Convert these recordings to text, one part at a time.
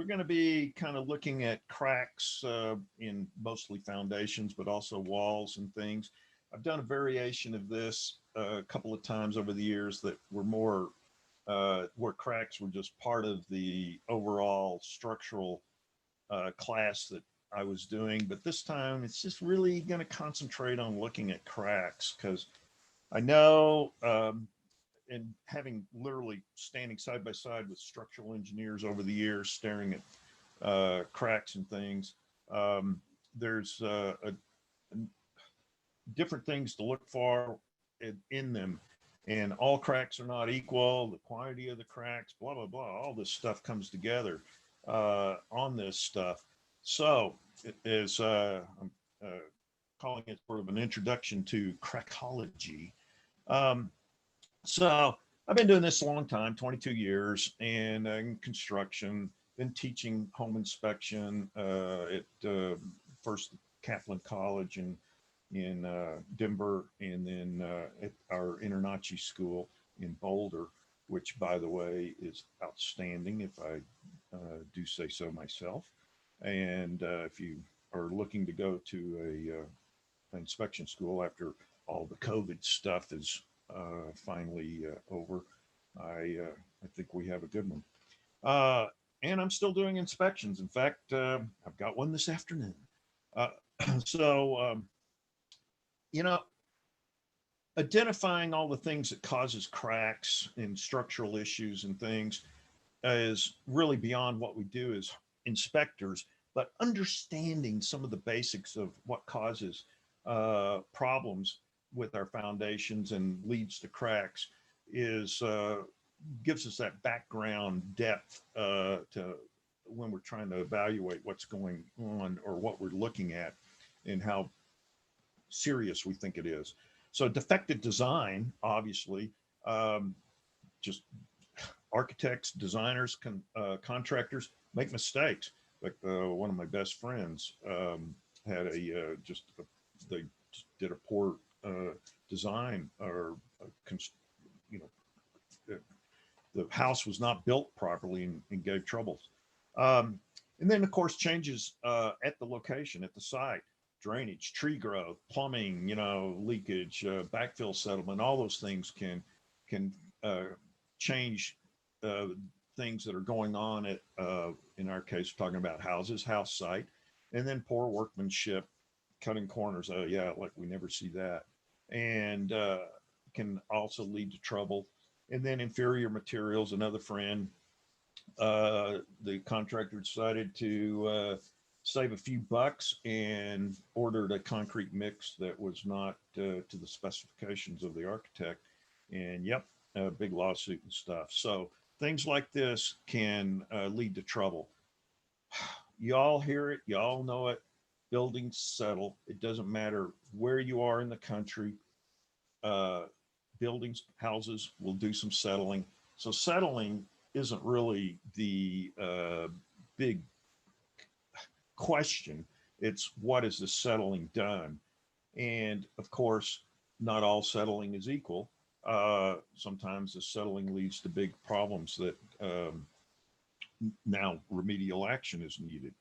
we're going to be kind of looking at cracks in mostly foundations, but also walls and things. I've done a variation of this a couple of times over the years that were more where cracks were just part of the overall structural class that I was doing. But this time it's just really going to concentrate on looking at cracks because I know, and having literally standing side by side with structural engineers over the years, staring at cracks and things, there's different things to look for in them. And all cracks are not equal. The quantity of the cracks, blah, blah, blah, all this stuff comes together on this stuff. So it is, I'm calling it sort of an introduction to crackology. So I've been doing this a long time, 22 years, and in construction, been teaching home inspection at first Kaplan College in Denver, and then at our InterNACHI school in Boulder, which, by the way, is outstanding if I do say so myself. And if you are looking to go to a inspection school after all the COVID stuff is finally over, I think we have a good one. And I'm still doing inspections. In fact, I've got one this afternoon. Uh, so, you know, identifying all the things that causes cracks and structural issues and things is really beyond what we do as inspectors, but understanding some of the basics of what causes problems with our foundations and leads to cracks is gives us that background depth to when we're trying to evaluate what's going on or what we're looking at and how serious we think it is. So defective design, obviously, just architects, designers, contractors make mistakes. Like one of my best friends had they just did a poor design, or you know, the house was not built properly and gave troubles. And then of course changes at the location, at the site, drainage, tree growth, plumbing, leakage, backfill settlement, all those things can change things that are going on at, in our case, we're talking about houses, house site, and then poor workmanship, cutting corners. Oh yeah, like we never see that. And can also lead to trouble. And then inferior materials. Another friend, the contractor decided to save a few bucks and ordered a concrete mix that was not to the specifications of the architect. And yep, a big lawsuit and stuff. So things like this can lead to trouble. Y'all hear it, y'all know it. Buildings settle. It doesn't matter where you are in the country. Buildings, houses will do some settling. So settling isn't really the big question. It's what has the settling done? And of course, not all settling is equal. Sometimes the settling leads to big problems that now remedial action is needed.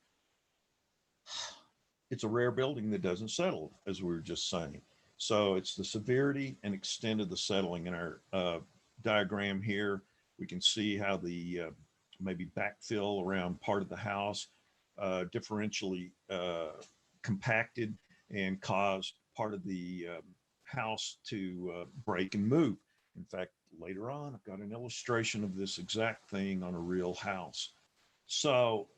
It's a rare building that doesn't settle, as we were just saying. So it's the severity and extent of the settling. In our diagram here, we can see how the maybe backfill around part of the house differentially compacted and caused part of the house to break and move. In fact, later on, I've got an illustration of this exact thing on a real house. So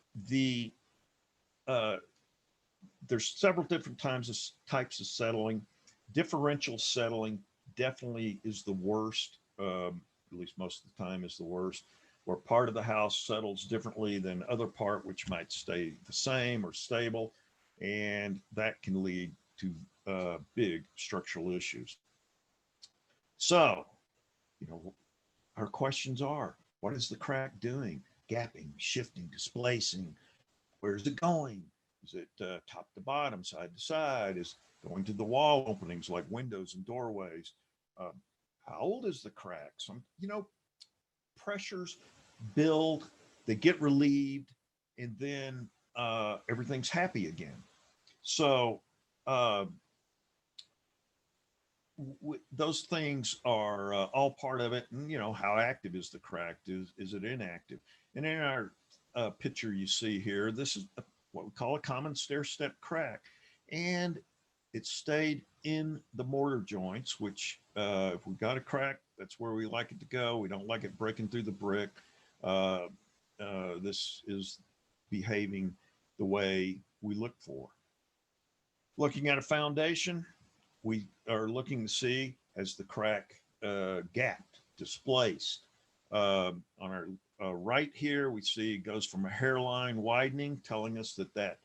there's several different types of settling. Differential settling definitely is the worst, at least most of the time is the worst, where part of the house settles differently than other part, which might stay the same or stable, and that can lead to big structural issues. So, our questions are, what is the crack doing? Gapping, shifting, displacing. Where's it going? Is it top to bottom, side to side? Is going to the wall openings like windows and doorways? How old is the crack? Pressures build, they get relieved, and then everything's happy again. So uh, those things are all part of it. And, you know, how active is the crack? Is it inactive? And in our picture you see here, this is what we call a common stair step crack. And it stayed in the mortar joints, which if we got a crack, that's where we like it to go. We don't like it breaking through the brick. Uh, this is behaving the way we look for. Looking at a foundation, we are looking to see, has the crack gapped, displaced. On our right here, we see it goes from a hairline widening, telling us that that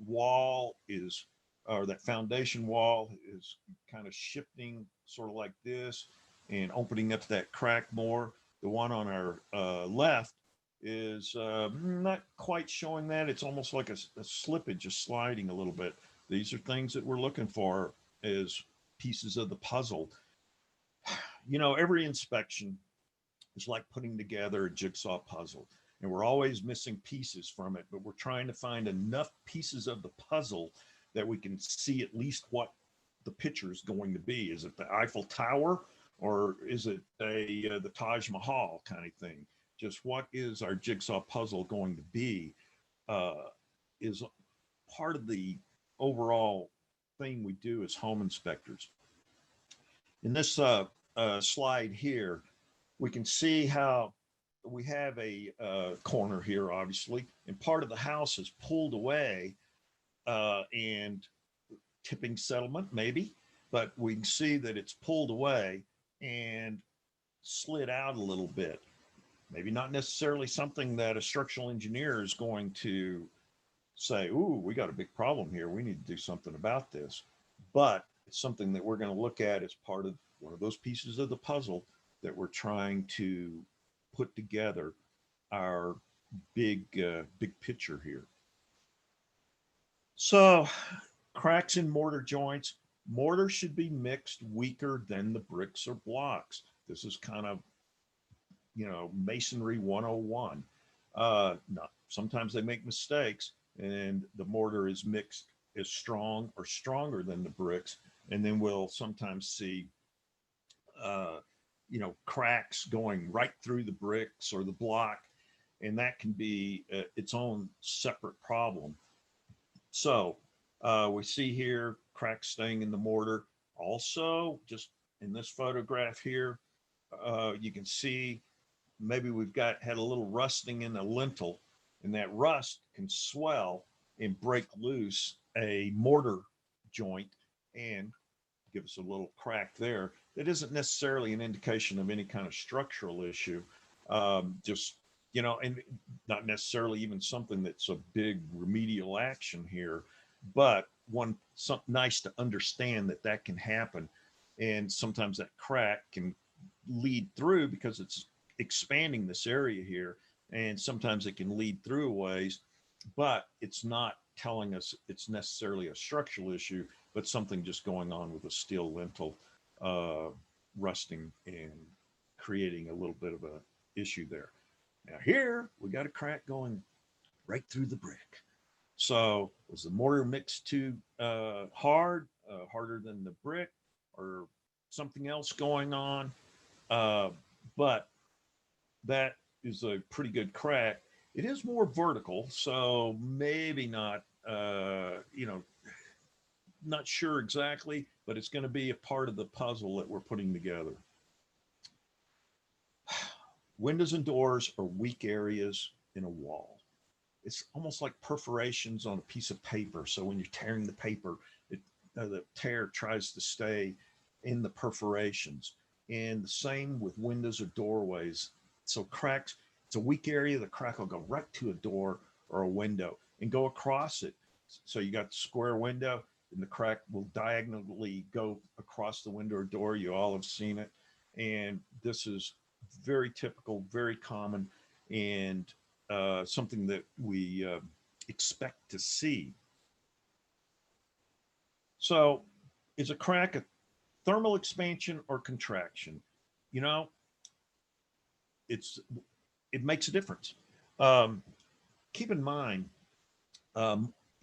wall is, or that foundation wall is kind of shifting sort of like this and opening up that crack more. The one on our left is not quite showing that. It's almost like a slippage, just sliding a little bit. These are things that we're looking for as pieces of the puzzle. You know, every inspection is like putting together a jigsaw puzzle, and we're always missing pieces from it, but we're trying to find enough pieces of the puzzle that we can see at least what the picture is going to be. Is it the Eiffel Tower, or is it the Taj Mahal kind of thing? Just what is our jigsaw puzzle going to be is part of the overall thing we do as home inspectors. In this slide here, we can see how we have a corner here, obviously, and part of the house is pulled away and tipping settlement, maybe, but we can see that it's pulled away and slid out a little bit. Maybe not necessarily something that a structural engineer is going to say, ooh, we got a big problem here. We need to do something about this. But it's something that we're going to look at as part of one of those pieces of the puzzle that we're trying to put together our big picture here. So cracks in mortar joints. Mortar should be mixed weaker than the bricks or blocks. This is kind of, you know, Masonry 101. Sometimes they make mistakes and the mortar is mixed as strong or stronger than the bricks. And then we'll sometimes see, you know, cracks going right through the bricks or the block. And that can be its own separate problem. So we see here cracks staying in the mortar. Also, just in this photograph here, you can see maybe we've had a little rusting in the lintel, and that rust can swell and break loose a mortar joint and give us a little crack there. That isn't necessarily an indication of any kind of structural issue. Just, you know, and not necessarily even something that's a big remedial action here, but something nice to understand that that can happen. And sometimes that crack can lead through because it's expanding this area here. And sometimes it can lead through a ways, but it's not telling us it's necessarily a structural issue, but something just going on with a steel lintel rusting and creating a little bit of a issue there. Now here we got a crack going right through the brick. So was the mortar mixed too hard, harder than the brick, or something else going on? But that is a pretty good crack. It is more vertical, so maybe not, you know, not sure exactly, but it's going to be a part of the puzzle that we're putting together. Windows and doors are weak areas in a wall. It's almost like perforations on a piece of paper. So when you're tearing the paper, the tear tries to stay in the perforations. And the same with windows or doorways. So cracks, it's a weak area, the crack will go right to a door or a window and go across it. So you got the square window and the crack will diagonally go across the window or door. You all have seen it. And this is very typical, very common, and something that we expect to see. So is a crack a thermal expansion or contraction? You know, it makes a difference. keep in mind,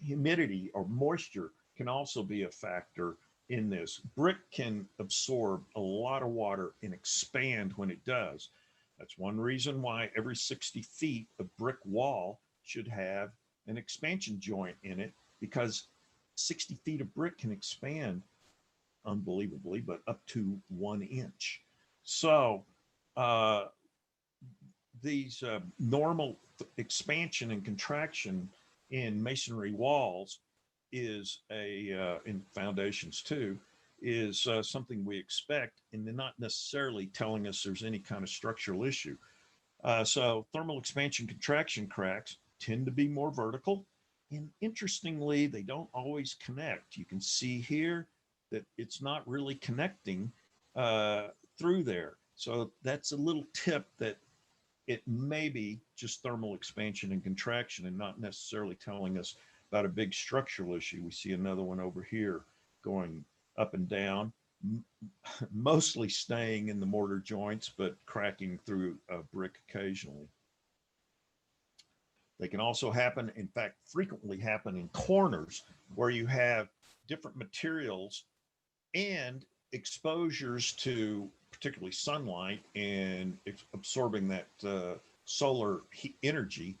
humidity or moisture can also be a factor in this. Brick can absorb a lot of water and expand when it does. That's one reason why every 60 feet of brick wall should have an expansion joint in it, because 60 feet of brick can expand unbelievably, but up to 1 inch. So uh, these normal expansion and contraction in masonry walls is in foundations too, is something we expect, and they're not necessarily telling us there's any kind of structural issue. So thermal expansion contraction cracks tend to be more vertical, and interestingly, they don't always connect. You can see here that it's not really connecting through there. So that's a little tip that it may be just thermal expansion and contraction and not necessarily telling us about a big structural issue. We see another one over here going up and down, mostly staying in the mortar joints, but cracking through a brick occasionally. They can also happen, in fact, frequently happen in corners where you have different materials and exposures to particularly sunlight and absorbing that solar heat energy,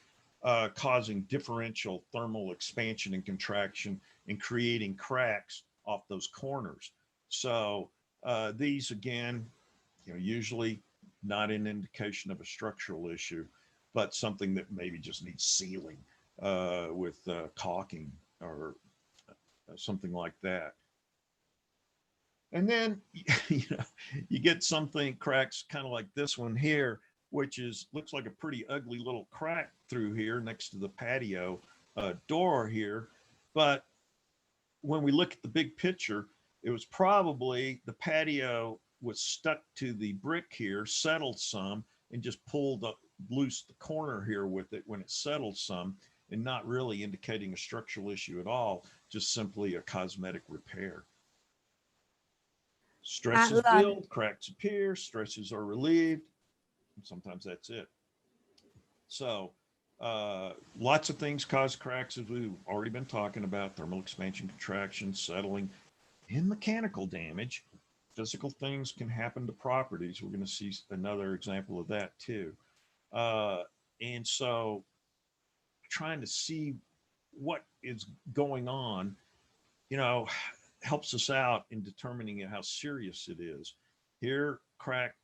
causing differential thermal expansion and contraction and creating cracks off those corners. So these, again, usually not an indication of a structural issue, but something that maybe just needs sealing with caulking or something like that. And then you get something cracks kind of like this one here, which looks like a pretty ugly little crack through here next to the patio door here. But when we look at the big picture, it was probably the patio was stuck to the brick here, settled some, and just pulled up loose the corner here with it when it settled some, and not really indicating a structural issue at all, just simply a cosmetic repair. Stresses build, cracks appear, stresses are relieved, and sometimes that's it. So lots of things cause cracks, as we've already been talking about: thermal expansion, contraction, settling, and mechanical damage. Physical things can happen to properties. We're going to see another example of that too. And so trying to see what is going on, helps us out in determining how serious it is. Here, crack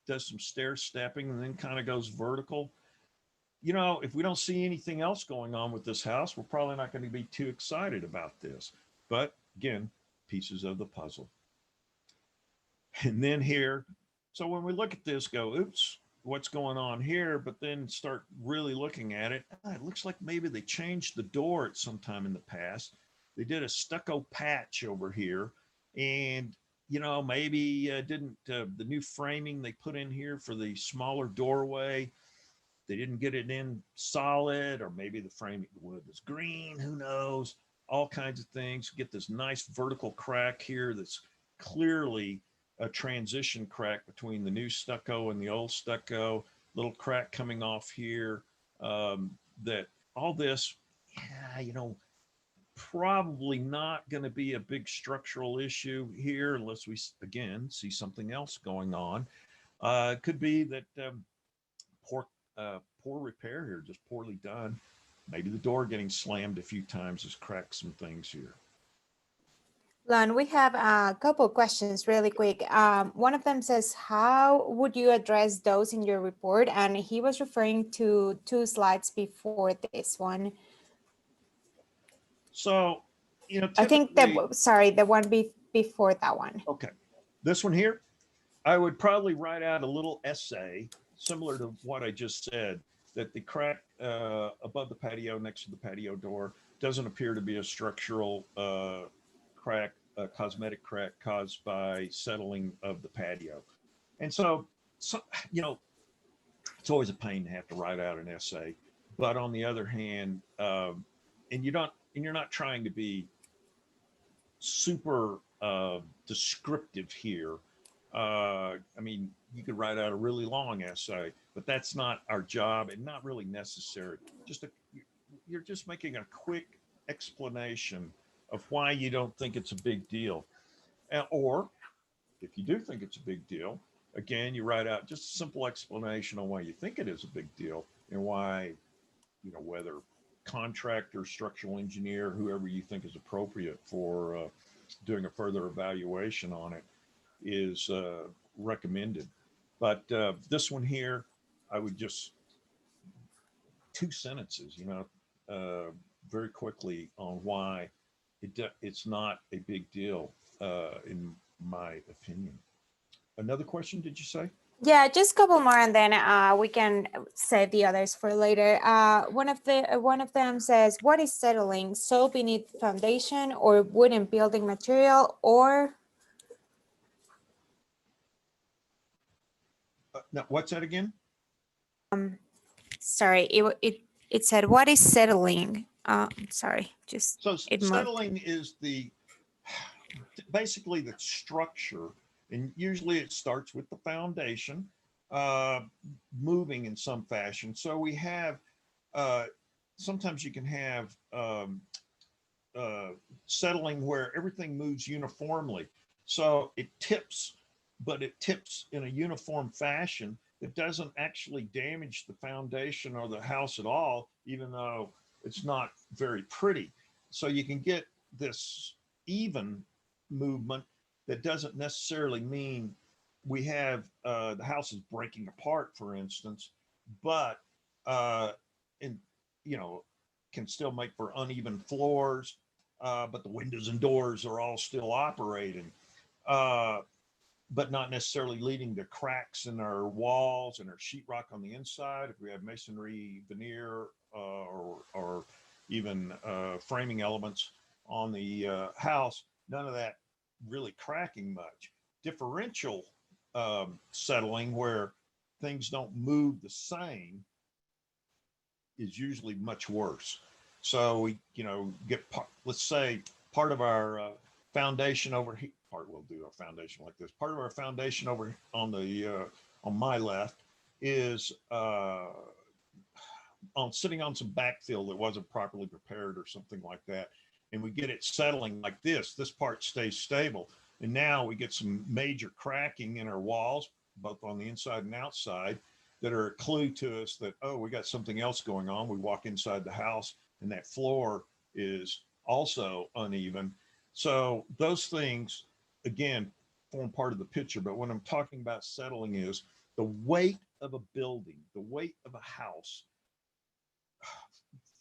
does some stair stepping and then kind of goes vertical. If we don't see anything else going on with this house, we're probably not going to be too excited about this. But again, pieces of the puzzle. And then here, so when we look at this, go, oops, what's going on here? But then start really looking at it. It looks like maybe they changed the door at some time in the past. They did a stucco patch over here, and maybe didn't the new framing they put in here for the smaller doorway, they didn't get it in solid, or maybe the framing wood was green, who knows, all kinds of things. Get this nice vertical crack here that's clearly a transition crack between the new stucco and the old stucco, little crack coming off here. That all this, probably not going to be a big structural issue here unless we, again, see something else going on. It could be that poor repair here, just poorly done. Maybe the door getting slammed a few times has cracked some things here. Lon, we have a couple questions really quick. One of them says, how would you address those in your report? And he was referring to 2 slides before this one. So, I think the one before that one. Okay. This one here, I would probably write out a little essay similar to what I just said, that the crack above the patio next to the patio door doesn't appear to be a structural crack, a cosmetic crack caused by settling of the patio. And so it's always a pain to have to write out an essay. But on the other hand, and you're not trying to be super descriptive here. You could write out a really long essay, but that's not our job and not really necessary. Just you're just making a quick explanation of why you don't think it's a big deal. Or if you do think it's a big deal, again, you write out just a simple explanation on why you think it is a big deal and why, whether contractor, structural engineer, whoever you think is appropriate for doing a further evaluation on it is recommended. But this one here, I would just 2 sentences, very quickly on why it's not a big deal, in my opinion. Another question, did you say? Yeah, just a couple more, and then we can save the others for later. One of them says, "What is settling? Soil beneath foundation, or wooden building material, or?" Now, what's that again? Sorry, it said, "What is settling?" Sorry, just So it moved. settling is basically the structure, and usually it starts with the foundation moving in some fashion. So we have sometimes you can have settling where everything moves uniformly. So it tips, but it tips in a uniform fashion that doesn't actually damage the foundation or the house at all, even though it's not very pretty. So you can get this even movement that doesn't necessarily mean we have the house is breaking apart, for instance, but in can still make for uneven floors, but the windows and doors are all still operating, but not necessarily leading to cracks in our walls and our sheetrock on the inside. If we have masonry, veneer, or even framing elements on the house, none of that really cracking much. Differential settling, where things don't move the same, is usually much worse. So we, get, let's say part of our foundation over here, we'll do a foundation like this. Part of our foundation over on the, on my left is sitting on some backfill that wasn't properly prepared or something like that. And we get it settling like this part stays stable. And now we get some major cracking in our walls, both on the inside and outside, that are a clue to us that, oh, we got something else going on. We walk inside the house and that floor is also uneven. So those things, again, form part of the picture. But what I'm talking about settling is the weight of a building, the weight of a house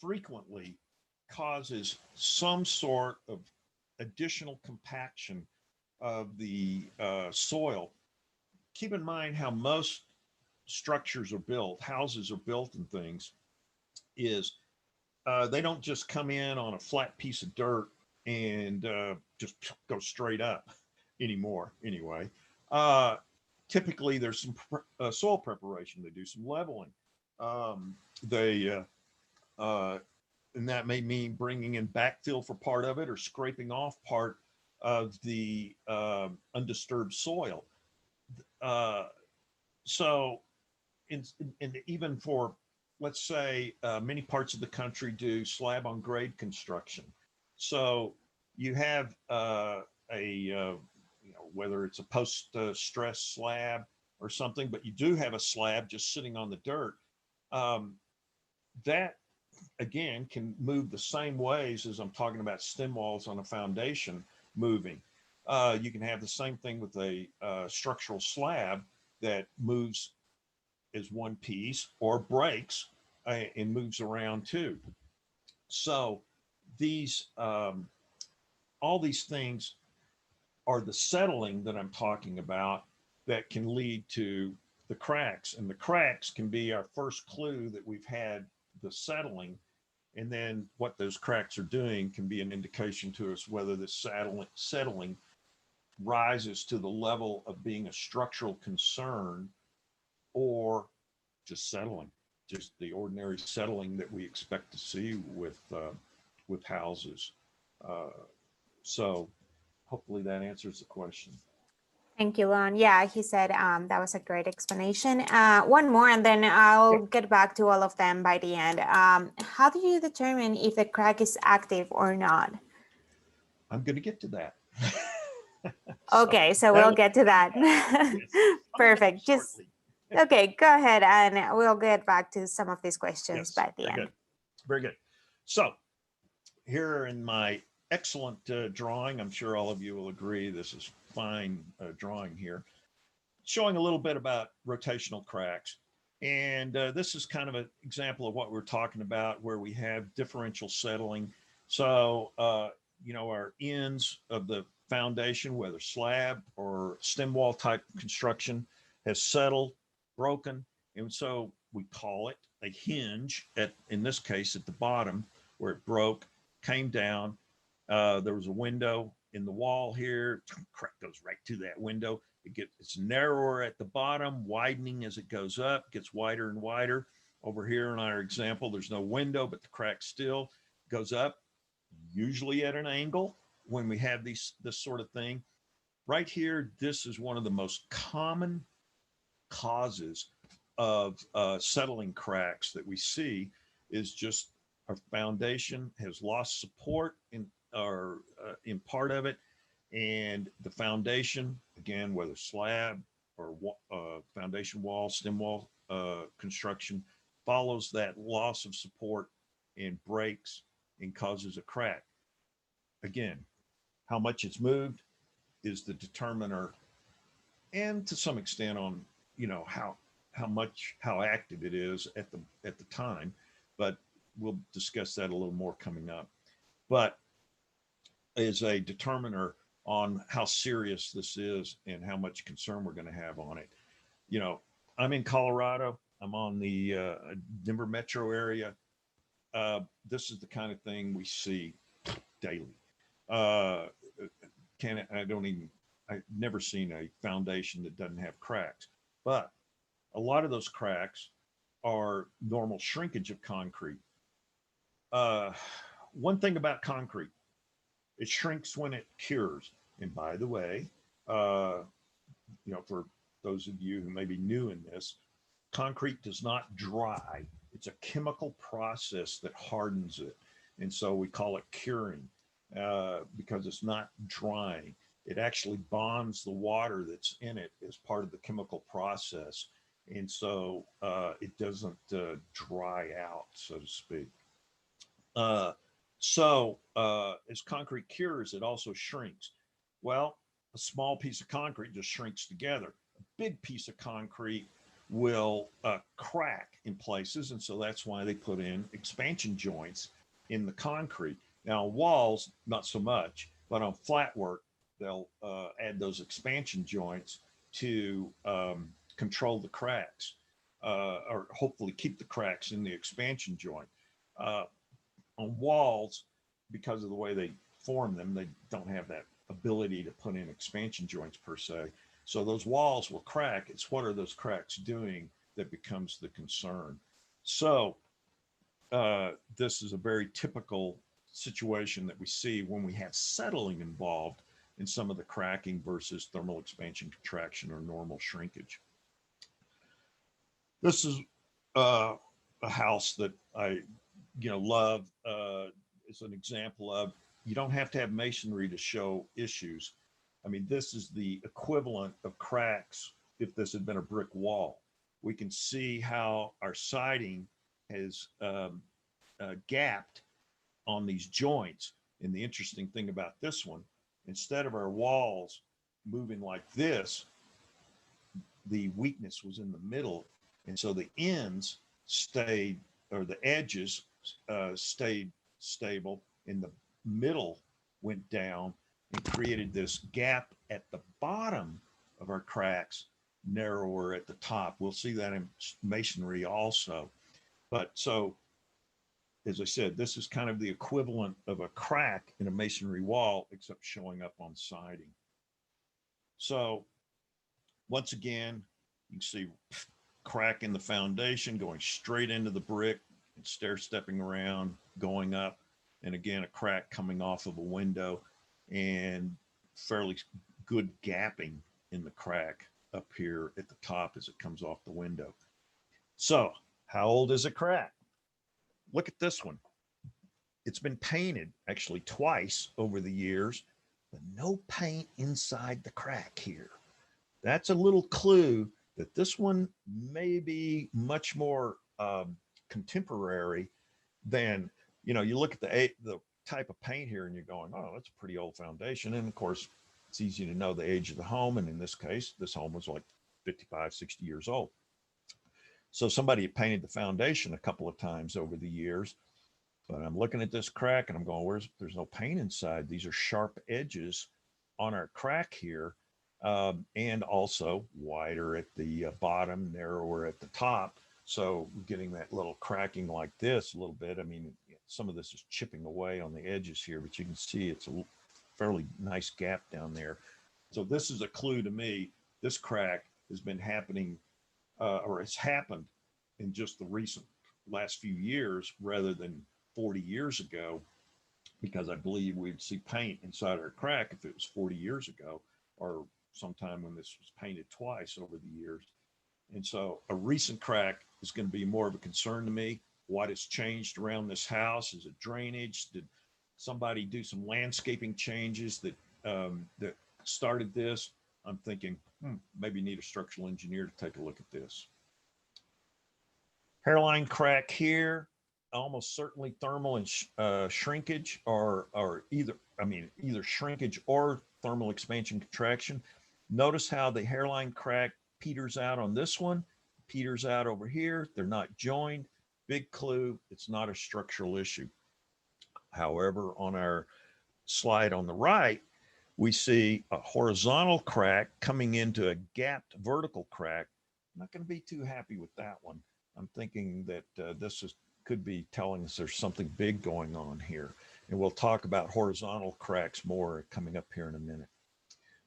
frequently causes some sort of additional compaction of the soil. Keep in mind how most structures are built, houses are built and things, is they don't just come in on a flat piece of dirt and just go straight up anymore anyway. Typically there's some soil preparation. They do some leveling. And that may mean bringing in backfill for part of it or scraping off part of the undisturbed soil. So even for, let's say, many parts of the country do slab on grade construction. So you have whether it's a post stress slab or something, but you do have a slab just sitting on the dirt. That again can move the same ways as I'm talking about stem walls on a foundation moving. You can have the same thing with a structural slab that moves as one piece or breaks and moves around too. So these all these things are the settling that I'm talking about that can lead to the cracks, and the cracks can be our first clue that we've had the settling. And then what those cracks are doing can be an indication to us whether this settling rises to the level of being a structural concern or just settling, just the ordinary settling that we expect to see with houses. So hopefully that answers the question. Thank you, Lon. Yeah, he said that was a great explanation. One more, and then I'll get back to all of them by the end. How do you determine if the crack is active or not? I'm going to get to that. Okay, so that we'll will get to that. yes, Perfect. Just shortly. okay, go ahead, and we'll get back to some of these questions Yes, by the very end. good. Very good. So here in my excellent drawing, I'm sure all of you will agree, this is fine drawing here, showing a little bit about rotational cracks. And this is kind of an example of what we're talking about, where we have differential settling. So, you know, our ends of the foundation, whether slab or stem wall type construction, has settled, broken. And so we call it a hinge at, in this case, at the bottom where it broke, came down. There was a window in the wall here, crack goes right to that window. It's narrower at the bottom, widening as it goes up, gets wider and wider. Over here in our example, there's no window, but the crack still goes up, usually at an angle when we have this sort of thing. Right here, this is one of the most common causes of settling cracks that we see, is just our foundation has lost support in part of it, and the foundation, again, whether slab or foundation wall, stem wall construction, follows that loss of support and breaks and causes a crack. Again, how much it's moved is the determiner, and to some extent on, you know, how active it is at the time, but we'll discuss that a little more coming up. But is a determiner on how serious this is and how much concern we're going to have on it. You know, I'm in Colorado. I'm on the Denver metro area. This is the kind of thing we see daily. I've never seen a foundation that doesn't have cracks, but a lot of those cracks are normal shrinkage of concrete. One thing about concrete, it shrinks when it cures. And by the way, you know, for those of you who may be new in this, concrete does not dry. It's a chemical process that hardens it. And so we call it curing because it's not drying. It actually bonds the water that's in it as part of the chemical process. And so it doesn't dry out, so to speak. As concrete cures, it also shrinks. Well, a small piece of concrete just shrinks together. A big piece of concrete will crack in places, and so that's why they put in expansion joints in the concrete. Now, on walls, not so much, but on flat work, they'll add those expansion joints to control the cracks, or hopefully keep the cracks in the expansion joint. On walls, because of the way they form them, they don't have that ability to put in expansion joints per se. So those walls will crack. It's what are those cracks doing that becomes the concern. So this is a very typical situation that we see when we have settling involved in some of the cracking versus thermal expansion contraction or normal shrinkage. This is a house that I love. It's an example of, you don't have to have masonry to show issues. I mean, this is the equivalent of cracks if this had been a brick wall. We can see how our siding has gapped on these joints. And the interesting thing about this one, instead of our walls moving like this, the weakness was in the middle. And so the ends stayed, or the edges stayed stable, and the middle went down and created this gap at the bottom of our cracks, narrower at the top. We'll see that in masonry also. But so, as I said, this is kind of the equivalent of a crack in a masonry wall, except showing up on siding. So once again, you can see crack in the foundation going straight into the brick and stair stepping around, going up. And again, a crack coming off of a window, and fairly good gapping in the crack up here at the top as it comes off the window. So how old is a crack? Look at this one. It's been painted actually twice over the years, but no paint inside the crack here. That's a little clue that this one may be much more contemporary than, you know, you look at the type of paint here and you're going, oh, that's a pretty old foundation. And of course, it's easy to know the age of the home. And in this case, this home was like 55, 60 years old. So somebody had painted the foundation a couple of times over the years, but I'm looking at this crack and I'm going, there's no paint inside. These are sharp edges on our crack here. And also wider at the bottom, narrower at the top. So getting that little cracking like this a little bit. I mean, some of this is chipping away on the edges here, but you can see it's a fairly nice gap down there. So this is a clue to me. This crack has been happening or it's happened in just the recent last few years rather than 40 years ago, because I believe we'd see paint inside our crack if it was 40 years ago or sometime when this was painted twice over the years. And so a recent crack is going to be more of a concern to me. What has changed around this house? Is it drainage? Did somebody do some landscaping changes that that started this? I'm thinking maybe need a structural engineer to take a look at this. Hairline crack here, almost certainly thermal and shrinkage, or either shrinkage or thermal expansion contraction. Notice how the hairline crack peters out on this one, peters out over here. They're not joined. Big clue, it's not a structural issue. However, on our slide on the right, we see a horizontal crack coming into a gapped vertical crack. I'm not going to be too happy with that one. I'm thinking that could be telling us there's something big going on here. And we'll talk about horizontal cracks more coming up here in a minute.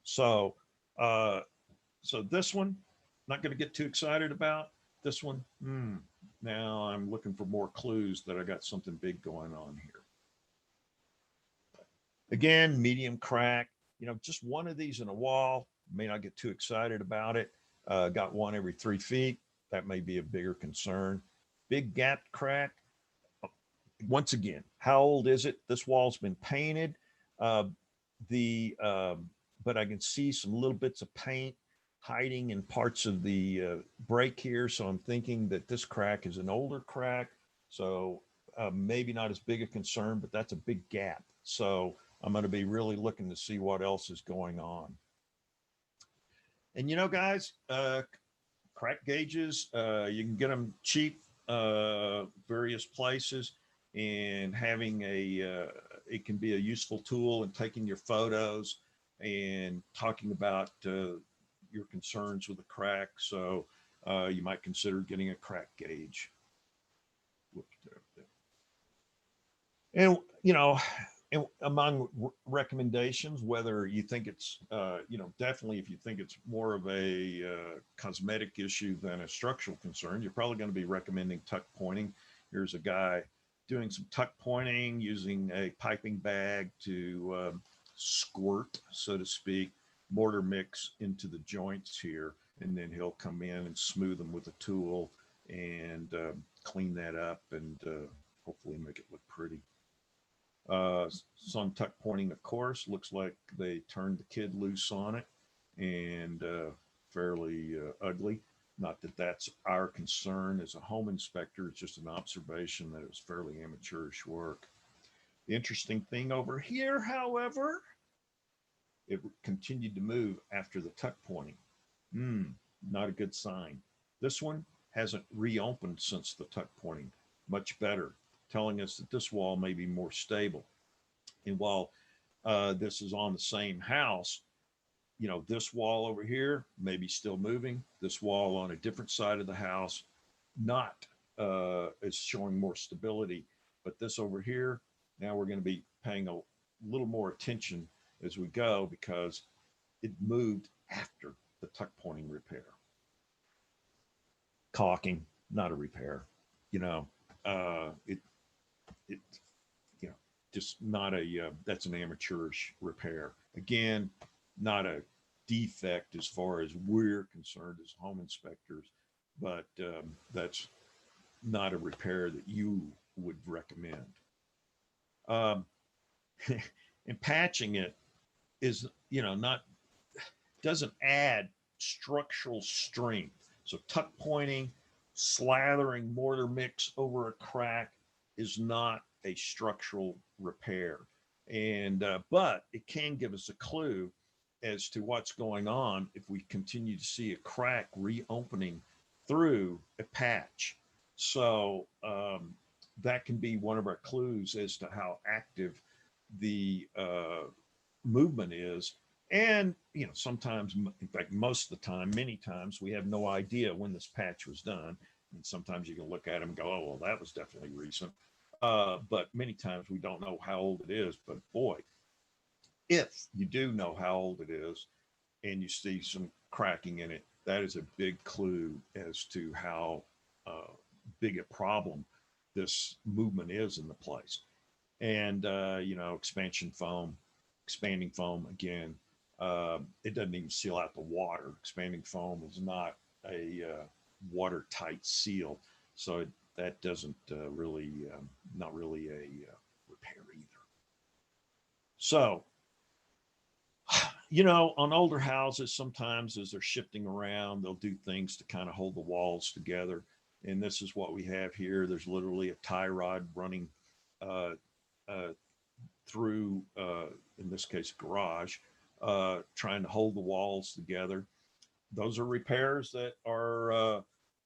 So, so this one, not going to get too excited about. This one, now I'm looking for more clues that I got something big going on here. Again, medium crack, you know, just one of these in a wall, may not get too excited about it. Got one every 3 feet. That may be a bigger concern. Big gapped crack. Once again, how old is it? This wall's been painted. But I can see some little bits of paint hiding in parts of the break here. So I'm thinking that this crack is an older crack. So maybe not as big a concern, but that's a big gap. So I'm going to be really looking to see what else is going on. And you know, guys, crack gauges, you can get them cheap various places, and having it can be a useful tool in taking your photos and talking about your concerns with a crack. So you might consider getting a crack gauge. And, you know, among recommendations, whether you think it's, you know, definitely if you think it's more of a cosmetic issue than a structural concern, you're probably going to be recommending tuck pointing. Here's a guy doing some tuck pointing using a piping bag to squirt, so to speak, mortar mix into the joints here. And then he'll come in and smooth them with a tool and clean that up and hopefully make it look pretty. Some tuck pointing, of course, looks like they turned the kid loose on it, and fairly ugly. Not that that's our concern as a home inspector. It's just an observation that it was fairly amateurish work. The interesting thing over here, however, it continued to move after the tuck pointing. Not a good sign. This one hasn't reopened since the tuck pointing. Much better, telling us that this wall may be more stable. And while this is on the same house, you know, this wall over here may be still moving. This wall on a different side of the house not is showing more stability. But this over here, now we're going to be paying a little more attention as we go because it moved after the tuck pointing repair. Caulking, not a repair. You know, it you know, just not a that's an amateurish repair. Again, not a defect as far as we're concerned as home inspectors, but that's not a repair that you would recommend. And patching it is, not, doesn't add structural strength. So tuck pointing, slathering mortar mix over a crack is not a structural repair. And, but it can give us a clue as to what's going on if we continue to see a crack reopening through a patch. So that can be one of our clues as to how active the movement is. And, sometimes, in fact, most of the time, many times, we have no idea when this patch was done. And sometimes you can look at them and go, oh, well, that was definitely recent. But many times we don't know how old it is. But boy, if you do know how old it is and you see some cracking in it, that is a big clue as to how big a problem this movement is in the place. And, expansion foam, expanding foam, again, it doesn't even seal out the water. Expanding foam is not a watertight seal. So that doesn't really, not really a repair either. So, on older houses, sometimes as they're shifting around, they'll do things to kind of hold the walls together. And this is what we have here. There's literally a tie rod running through, in this case, garage, trying to hold the walls together. Those are repairs that are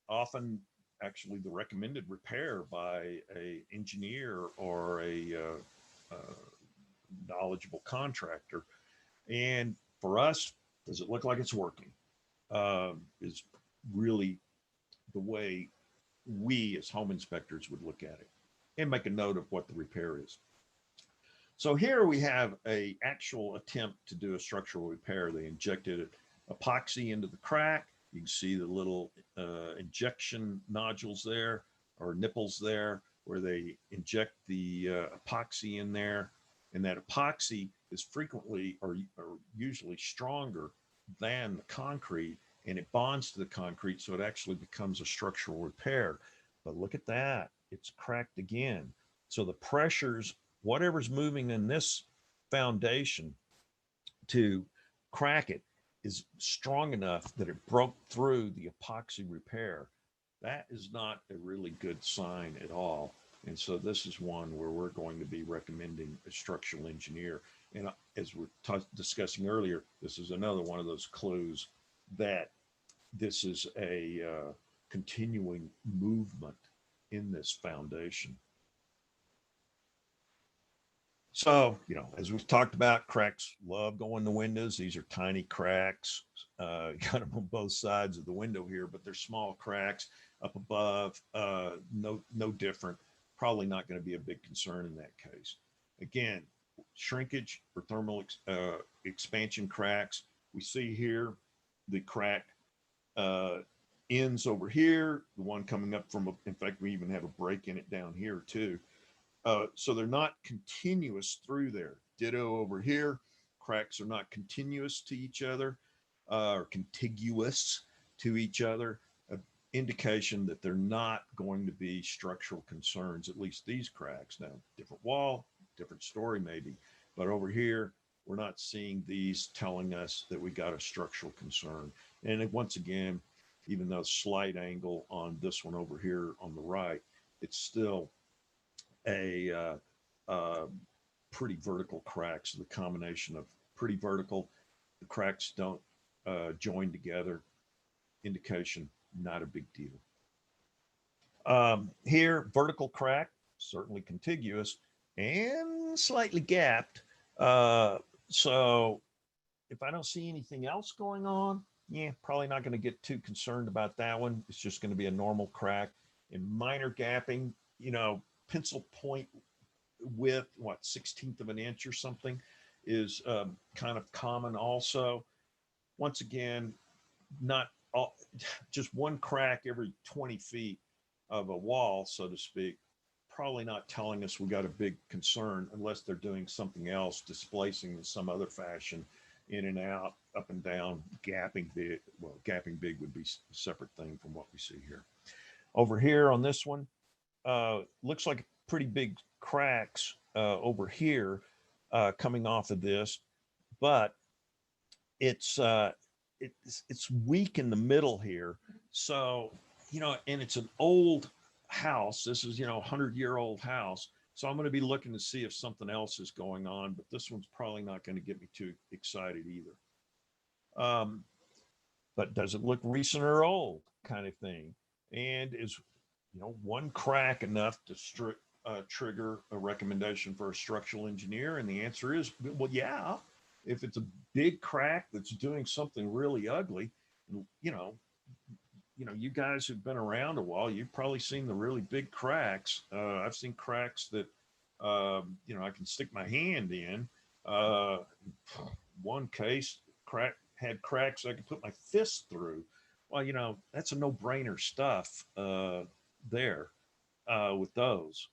often actually the recommended repair by a engineer or a knowledgeable contractor. And for us, does it look like it's working? Is really the way we as home inspectors would look at it and make a note of what the repair is. So here we have a actual attempt to do a structural repair. They injected epoxy into the crack. You can see the little injection nodules there, or nipples there, where they inject the epoxy in there. And that epoxy is frequently or usually stronger than the concrete, and it bonds to the concrete, so it actually becomes a structural repair. But look at that, it's cracked again. So the pressures, whatever's moving in this foundation to crack it, is strong enough that it broke through the epoxy repair. That is not a really good sign at all. And so this is one where we're going to be recommending a structural engineer. And as we're discussing earlier, this is another one of those clues that this is a continuing movement in this foundation. So, as we've talked about, cracks love going to windows. These are tiny cracks. You got them on both sides of the window here, but they're small cracks up above. No different. Probably not going to be a big concern in that case. Again, shrinkage or thermal expansion cracks. We see here the crack ends over here, the one coming up from, in fact, we even have a break in it down here too. So they're not continuous through there. Ditto over here. Cracks are not continuous to each other or contiguous to each other. Indication that they're not going to be structural concerns, at least these cracks. Now, different wall, different story maybe, but over here, we're not seeing these telling us that we got a structural concern. And once again, even though slight angle on this one over here on the right, it's still a pretty vertical crack. So the combination of pretty vertical, the cracks don't join together, indication not a big deal. Here, vertical crack, certainly contiguous and slightly gapped. So if I don't see anything else going on, yeah, probably not going to get too concerned about that one. It's just going to be a normal crack. And minor gapping, pencil point width, 1/16 of an inch or something, is kind of common also. Once again, not all, just one crack every 20 feet of a wall, so to speak, probably not telling us we got a big concern unless they're doing something else, displacing in some other fashion in and out up and down, gapping big. Well, gapping big would be a separate thing from what we see here. Over here on this one, looks like pretty big cracks over here coming off of this, but it's weak in the middle here. So, and it's an old house. This is, 100-year-old house. So I'm going to be looking to see if something else is going on, but this one's probably not going to get me too excited either. But does it look recent or old kind of thing? And is, one crack enough to trigger a recommendation for a structural engineer? And the answer is, well, yeah. If it's a big crack that's doing something really ugly, you guys who've been around a while, you've probably seen the really big cracks. I've seen cracks that, I can stick my hand in. One case had cracks I could put my fist through. Well, that's a no-brainer stuff there with those.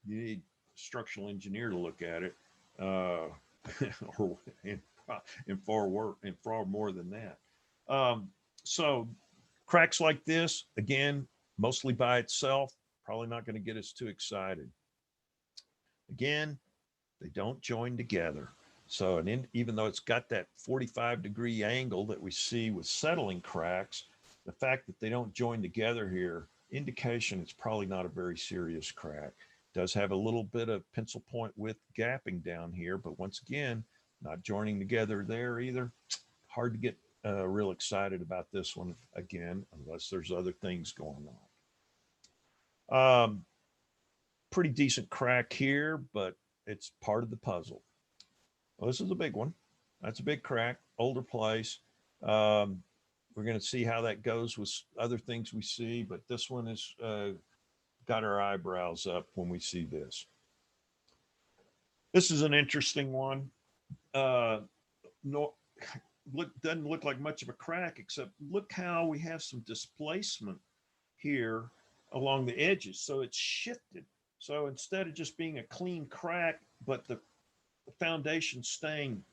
You need a structural engineer to look at it, or and far more than that. So cracks like this, again, mostly by itself, probably not going to get us too excited. Again, they don't join together. So, even though it's got that 45-degree angle that we see with settling cracks, the fact that they don't join together here, indication it's probably not a very serious crack. It does have a little bit of pencil point width gapping down here, but once again, not joining together there either. Hard to get real excited about this one again, unless there's other things going on. Pretty decent crack here, but it's part of the puzzle. Well, this is a big one. That's a big crack, older place. We're going to see how that goes with other things we see, but this one has got our eyebrows up when we see this. This is an interesting one. Doesn't look like much of a crack, except look how we have some displacement here along the edges. So it's shifted. So instead of just being a clean crack, but the foundation staying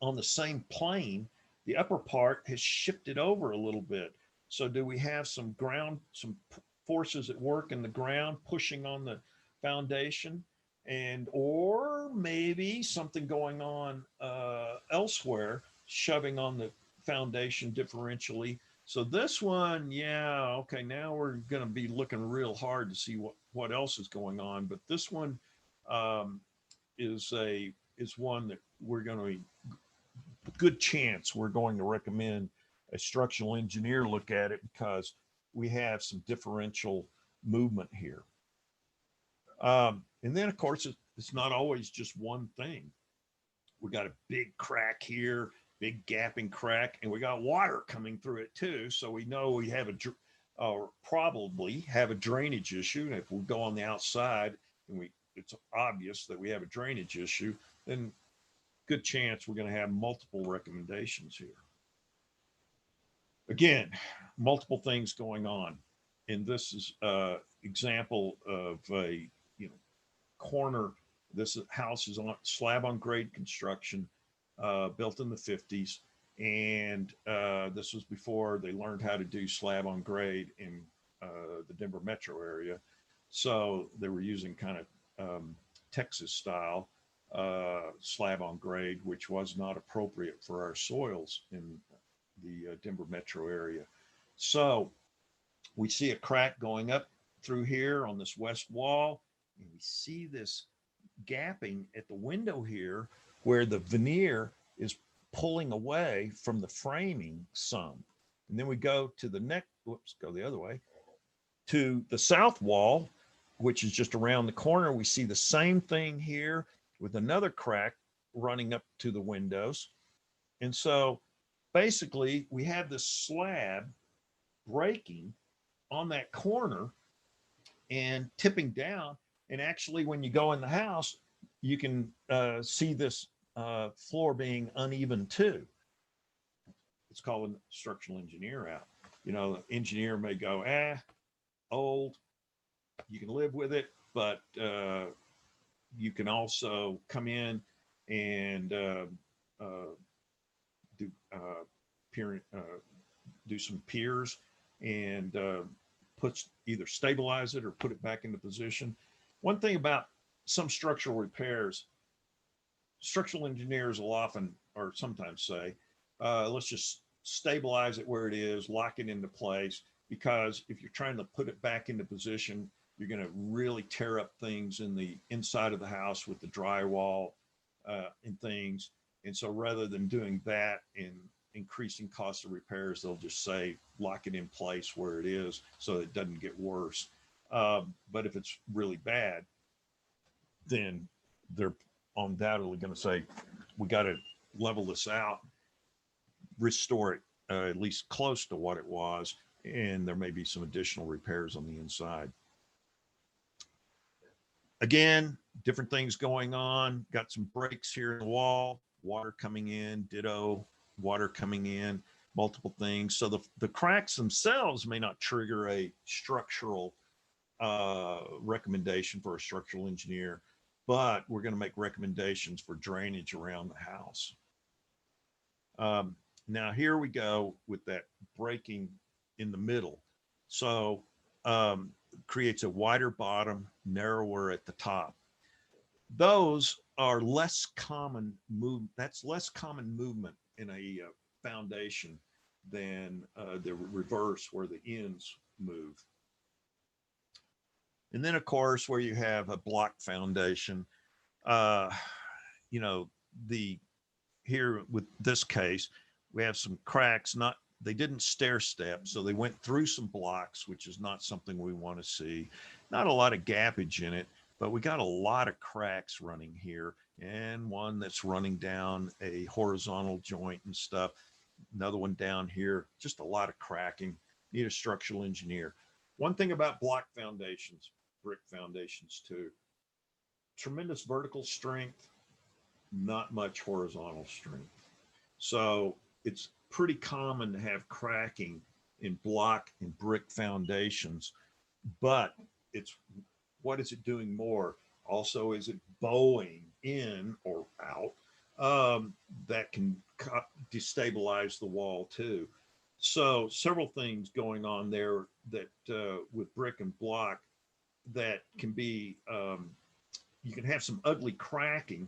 on the same plane, the upper part has shifted over a little bit. So do we have some forces at work in the ground pushing on the foundation, or maybe something going on elsewhere, shoving on the foundation differentially? So this one, yeah, okay, now we're going to be looking real hard to see what else is going on. But this one is one that we're going to, good chance we're going to recommend a structural engineer look at it, because we have some differential movement here. And then, of course, it's not always just one thing. We got a big crack here, big gapping crack, and we got water coming through it too. So we know we have probably have a drainage issue. And if we go on the outside and it's obvious that we have a drainage issue, then good chance we're going to have multiple recommendations here. Again, multiple things going on. And this is an example of a corner. This house is on slab on grade construction, built in the 50s. And this was before they learned how to do slab on grade in the Denver metro area. So they were using kind of Texas style slab on grade, which was not appropriate for our soils in the Denver metro area. So we see a crack going up through here on this west wall, and we see this gapping at the window here where the veneer is pulling away from the framing some. And then we go to the go the other way, to the south wall, which is just around the corner. We see the same thing here with another crack running up to the windows. And so basically we have this slab breaking on that corner and tipping down. And actually, when you go in the house, you can see this floor being uneven too. It's called a structural engineer out. The engineer may go, old, you can live with it, but you can also come in and do do some piers and either stabilize it or put it back into position. One thing about some structural repairs, structural engineers will often or sometimes say, let's just stabilize it where it is, lock it into place, because if you're trying to put it back into position, you're going to really tear up things in the inside of the house with the drywall and things. And so rather than doing that and increasing cost of repairs, they'll just say lock it in place where it is so it doesn't get worse. But if it's really bad, then they're undoubtedly going to say we got to level this out, restore it at least close to what it was, and there may be some additional repairs on the inside. Again, different things going on. Got some breaks here in the wall, water coming in, ditto, water coming in, multiple things. So the cracks themselves may not trigger a structural recommendation for a structural engineer, but we're going to make recommendations for drainage around the house. Now here we go with that breaking in the middle. So creates a wider bottom, narrower at the top. Those are less common that's less common movement in a foundation than the reverse where the ends move. And then of course, where you have a block foundation, you know, here with this case, we have some cracks, they didn't stair step, so they went through some blocks, which is not something we want to see. Not a lot of gappage in it, but we got a lot of cracks running here, and one that's running down a horizontal joint and stuff. Another one down here, just a lot of cracking. Need a structural engineer. One thing about block foundations, brick foundations too, tremendous vertical strength, not much horizontal strength. So it's pretty common to have cracking in block and brick foundations, but it's what is it doing more? Also, is it bowing in or out? That can destabilize the wall too. So several things going on there that with brick and block that can be, you can have some ugly cracking,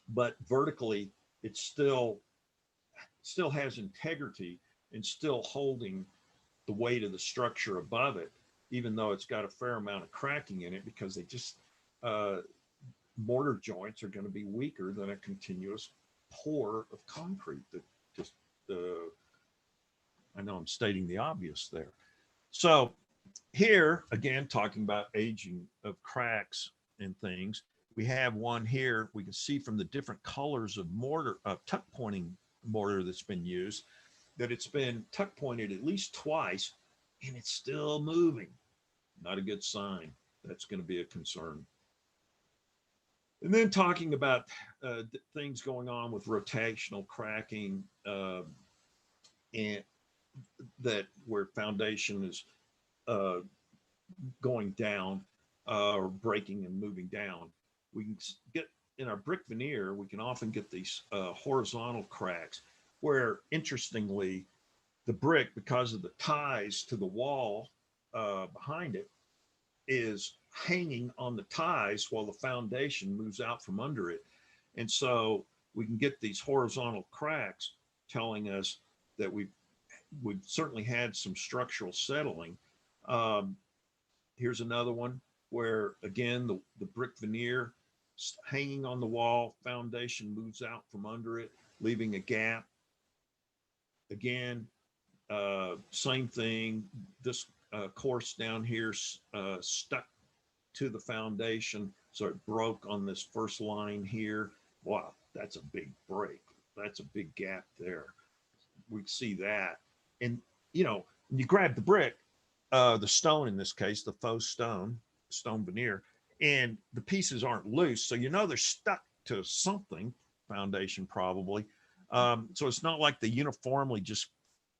but vertically it still has integrity and still holding the weight of the structure above it, even though it's got a fair amount of cracking in it, because they just mortar joints are going to be weaker than a continuous pour of concrete that just I know I'm stating the obvious there. So here again, talking about aging of cracks and things, we have one here. We can see from the different colors of mortar, tuck pointing mortar that's been used, that it's been tuck pointed at least twice and it's still moving. Not a good sign. That's going to be a concern. And then talking about things going on with rotational cracking, and that where foundation is going down or breaking and moving down. We can get in our brick veneer, we can often get these horizontal cracks where, interestingly, the brick, because of the ties to the wall behind it, is hanging on the ties while the foundation moves out from under it. And so we can get these horizontal cracks telling us that we've certainly had some structural settling. Here's another one where, again, the brick veneer hanging on the wall, foundation moves out from under it, leaving a gap. Again, same thing. This course down here stuck to the foundation, so it broke on this first line here. Wow, that's a big break. That's a big gap there. We see that. And, you know, when you grab the brick, the stone in this case, the faux stone veneer, and the pieces aren't loose, so you know they're stuck to something, foundation probably. So it's not like they uniformly just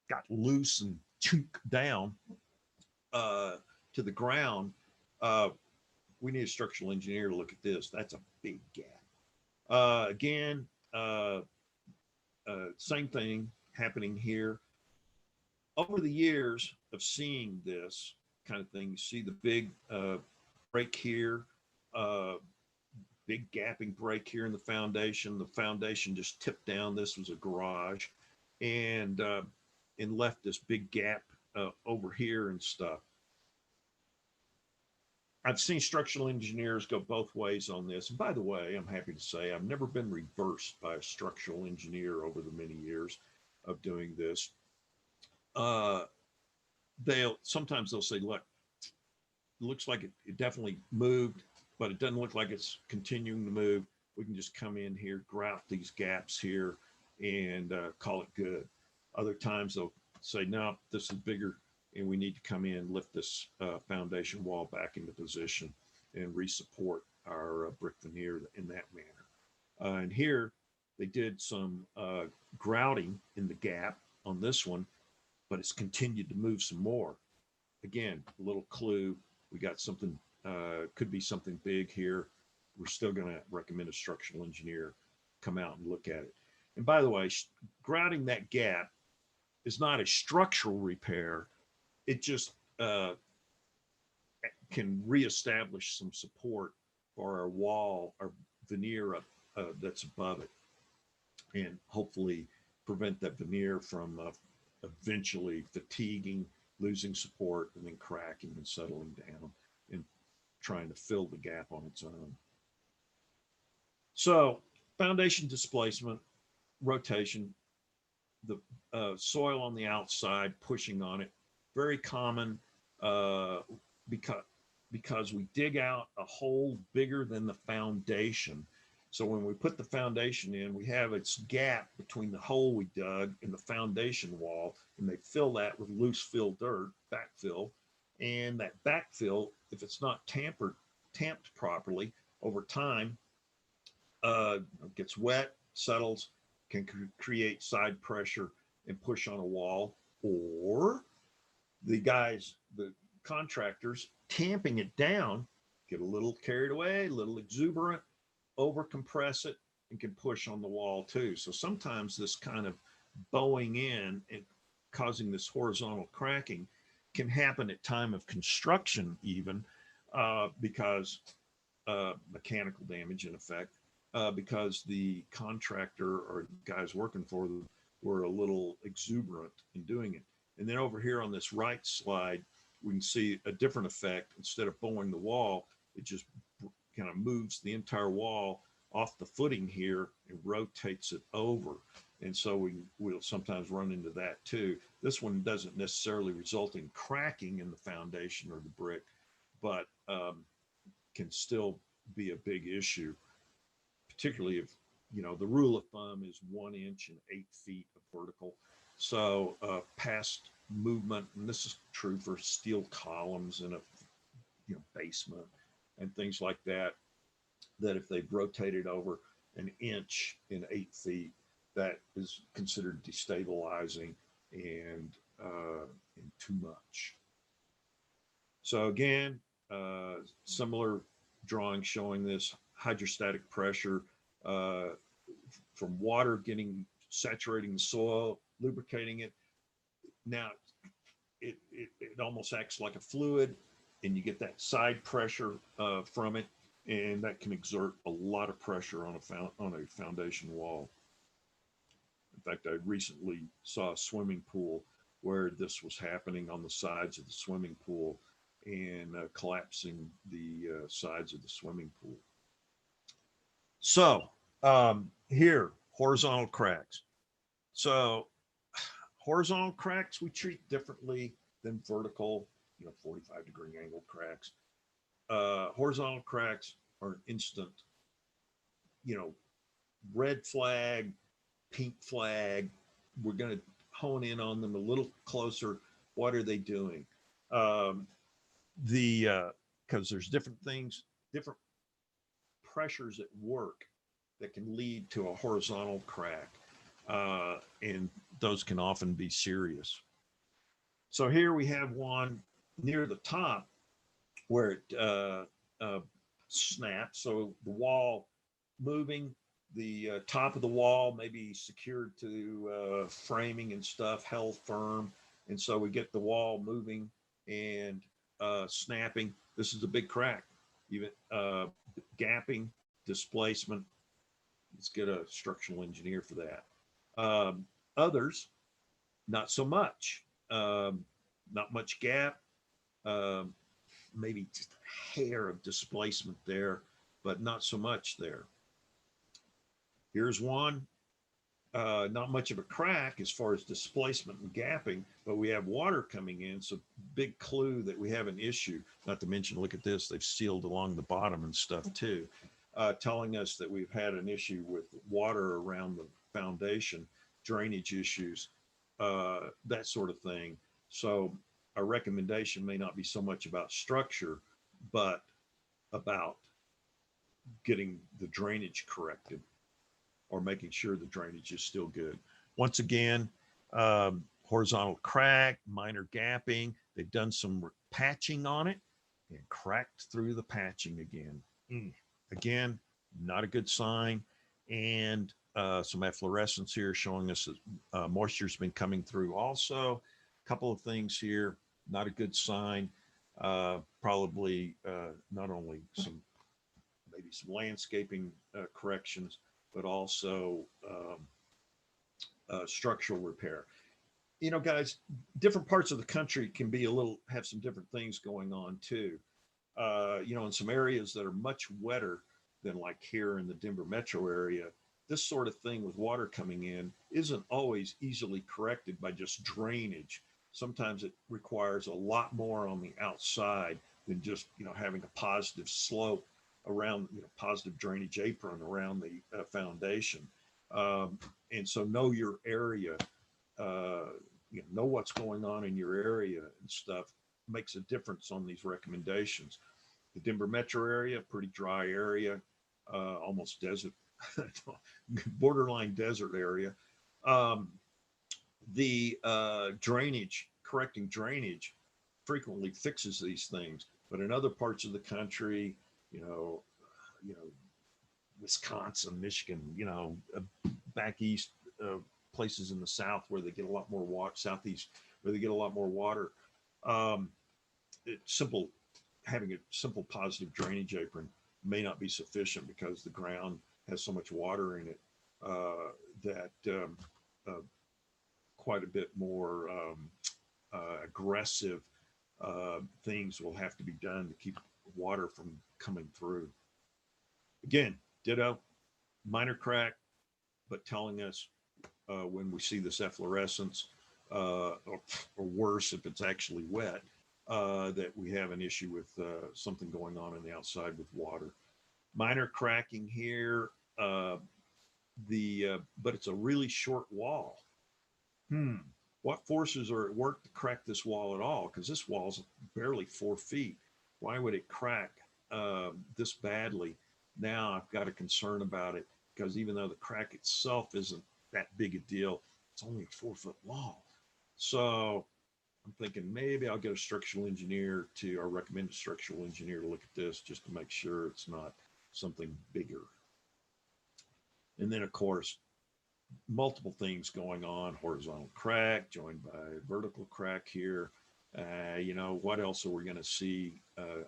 got loose and chunk down to the ground. We need a structural engineer to look at this. That's a big gap. Again, Same thing happening here. Over the years of seeing this kind of thing, you see the big break here, uh, big gapping break here in the foundation. The foundation just tipped down. This was a garage, and left this big gap over here and stuff. I've seen structural engineers go both ways on this. And by the way, I'm happy to say I've never been reversed by a structural engineer over the many years of doing this. Sometimes they'll say, look, it looks like it definitely moved, but it doesn't look like it's continuing to move. We can just come in here, grout these gaps here, and call it good. Other times they'll say, no, this is bigger, and we need to come in, lift this foundation wall back into position and resupport our brick veneer in that manner. And here they did some grouting in the gap on this one, but it's continued to move some more. Again, a little clue. We got something, could be something big here. We're still going to recommend a structural engineer come out and look at it. And by the way, grouting that gap is not a structural repair. It just can reestablish some support for our wall, our veneer that's above it, and hopefully prevent that veneer from eventually fatiguing, losing support, and then cracking and settling down and trying to fill the gap on its own. So foundation displacement, rotation, the soil on the outside pushing on it, very common because we dig out a hole bigger than the foundation. So when we put the foundation in, we have its gap between the hole we dug and the foundation wall, and they fill that with loose fill dirt, backfill. And that backfill, if it's not tamped properly over time, gets wet, settles, can create side pressure and push on a wall, or the contractors tamping it down, get a little carried away, a little exuberant, over compress it, and can push on the wall too. So sometimes this kind of bowing in and causing this horizontal cracking can happen at time of construction even because mechanical damage in effect, because the contractor or guys working for them were a little exuberant in doing it. And then over here on this right slide, we can see a different effect. Instead of bowing the wall, it just kind of moves the entire wall off the footing here and rotates it over. And so we'll sometimes run into that too. This one doesn't necessarily result in cracking in the foundation or the brick, but can still be a big issue, particularly if, the rule of thumb is 1 inch and 8 feet of vertical. So past movement, and this is true for steel columns in a basement and things like that, that if they've rotated over 1 inch in 8 feet, that is considered destabilizing and too much. So again, similar drawing showing this hydrostatic pressure from water saturating the soil, lubricating it. Now it almost acts like a fluid, and you get that side pressure from it, and that can exert a lot of pressure on a foundation wall. In fact, I recently saw a swimming pool where this was happening on the sides of the swimming pool and collapsing the sides of the swimming pool. So here, horizontal cracks. So horizontal cracks we treat differently than vertical, 45-degree angle cracks. Horizontal cracks are instant, red flag, pink flag. We're going to hone in on them a little closer. What are they doing? Because there's different things, different pressures at work that can lead to a horizontal crack, and those can often be serious. So here we have one near the top where it snaps. So the wall moving, The top of the wall may be secured to framing and stuff, held firm. And so we get the wall moving and snapping. This is a big crack, even gapping, displacement. Let's get a structural engineer for that. Others, not so much. Not much gap. Um, Maybe just a hair of displacement there, but not so much there. Here's one. Not much of a crack as far as displacement and gapping, but we have water coming in. So big clue that we have an issue. Not to mention, look at this, they've sealed along the bottom and stuff too, telling us that we've had an issue with water around the foundation, drainage issues, that sort of thing. So our recommendation may not be so much about structure, but about getting the drainage corrected or making sure the drainage is still good. Once again, horizontal crack, minor gapping. They've done some patching on it and cracked through the patching again. Again, not a good sign. And some efflorescence here showing us that moisture's been coming through also. A couple of things here, not a good sign. Probably not only maybe some landscaping corrections, but also structural repair. You know, guys, different parts of the country can be have some different things going on too. You know, in some areas that are much wetter than like here in the Denver metro area, this sort of thing with water coming in isn't always easily corrected by just drainage. Sometimes it requires a lot more on the outside than just, you know, having a positive slope around, you know, positive drainage apron around the foundation. And so know your area, you know what's going on in your area and stuff makes a difference on these recommendations. The Denver metro area, pretty dry area, almost desert, borderline desert area. The drainage, correcting drainage frequently fixes these things, but in other parts of the country, you know, Wisconsin, Michigan, you know, back east, places in the south where they get a lot more water, southeast where they get a lot more water. Having a simple positive drainage apron may not be sufficient because the ground has so much water in it that quite a bit more aggressive things will have to be done to keep water from coming through. Again, ditto, minor crack, but telling us when we see this efflorescence, or worse if it's actually wet, that we have an issue with something going on the outside with water. Minor cracking here, but it's a really short wall. What forces are at work to crack this wall at all? Because this wall's barely 4 feet. Why would it crack this badly? Now I've got a concern about it because even though the crack itself isn't that big a deal, it's only a 4-foot wall. So I'm thinking maybe I'll get a structural engineer or recommend a structural engineer to look at this just to make sure it's not something bigger. And then of course, multiple things going on, horizontal crack joined by vertical crack here. You know, what else are we going to see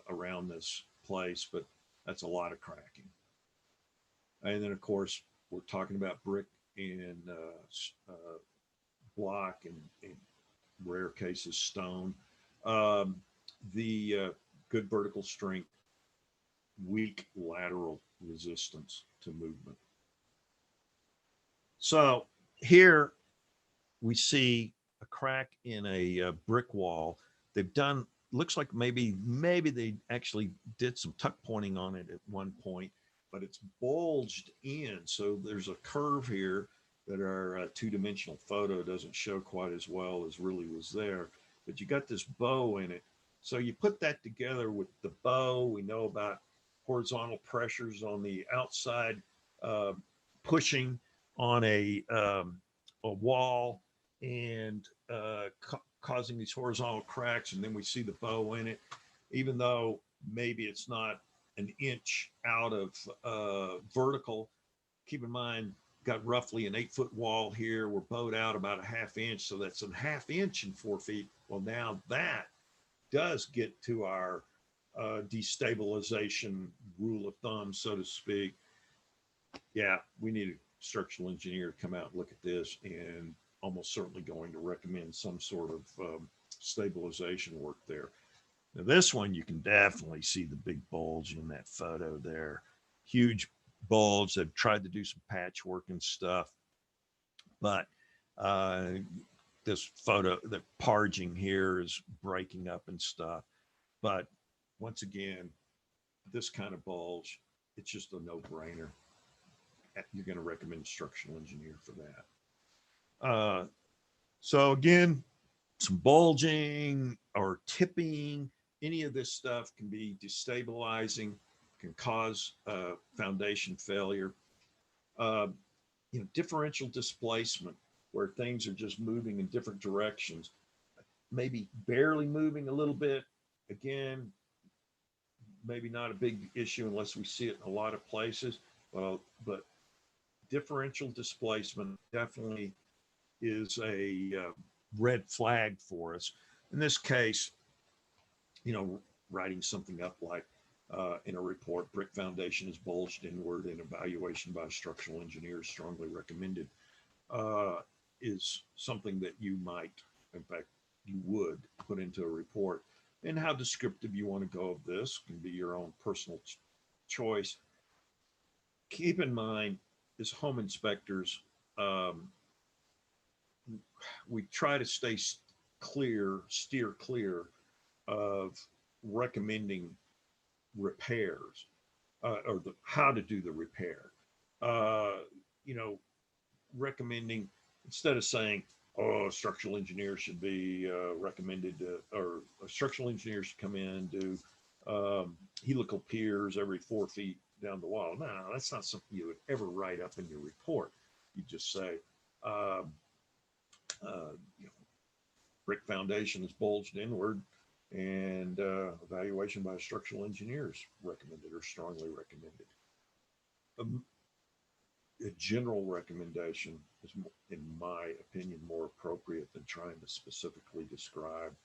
around this place? But that's a lot of cracking. And then of course, we're talking about brick and block and in rare cases stone. The good vertical strength, weak lateral resistance to movement. So here we see a crack in a brick wall. They've done, looks like maybe they actually did some tuck pointing on it at one point, but it's bulged in. So there's a curve here that our two-dimensional photo doesn't show quite as well as really was there, but you got this bow in it. So you put that together with the bow. We know about horizontal pressures on the outside, pushing on a wall and causing these horizontal cracks. And then we see the bow in it, even though maybe it's not an inch out of vertical, keep in mind, got roughly an 8-foot wall here. We're bowed out about a ½ inch. So that's a ½ inch in 4 feet. Well, now that does get to our destabilization rule of thumb, so to speak. Yeah, we need a structural engineer to come out and look at this, and almost certainly going to recommend some sort of stabilization work there. Now, this one, you can definitely see the big bulge in that photo there. Huge bulge. They've tried to do some patchwork and stuff, but this photo, the parging here is breaking up and stuff. But once again, this kind of bulge, it's just a no-brainer. You're going to recommend a structural engineer for that. So again, some bulging or tipping, any of this stuff can be destabilizing, can cause foundation failure. Differential displacement, where things are just moving in different directions, maybe barely moving a little bit. Again, maybe not a big issue unless we see it in a lot of places, but differential displacement definitely is a red flag for us. In this case, writing something up like in a report, brick foundation is bulged inward and evaluation by a structural engineer is strongly recommended, is something that you might, in fact, you would put into a report. And how descriptive you want to go of this can be your own personal choice. Keep in mind, as home inspectors, we try to steer clear of recommending repairs or how to do the repair. Recommending, instead of saying, oh, a structural engineer should be recommended or a structural engineer should come in and do helical piers every 4 feet down the wall. No, that's not something you would ever write up in your report. You just say, brick foundation is bulged inward and evaluation by structural engineers recommended or strongly recommended. A general recommendation is, in my opinion, more appropriate than trying to specifically describe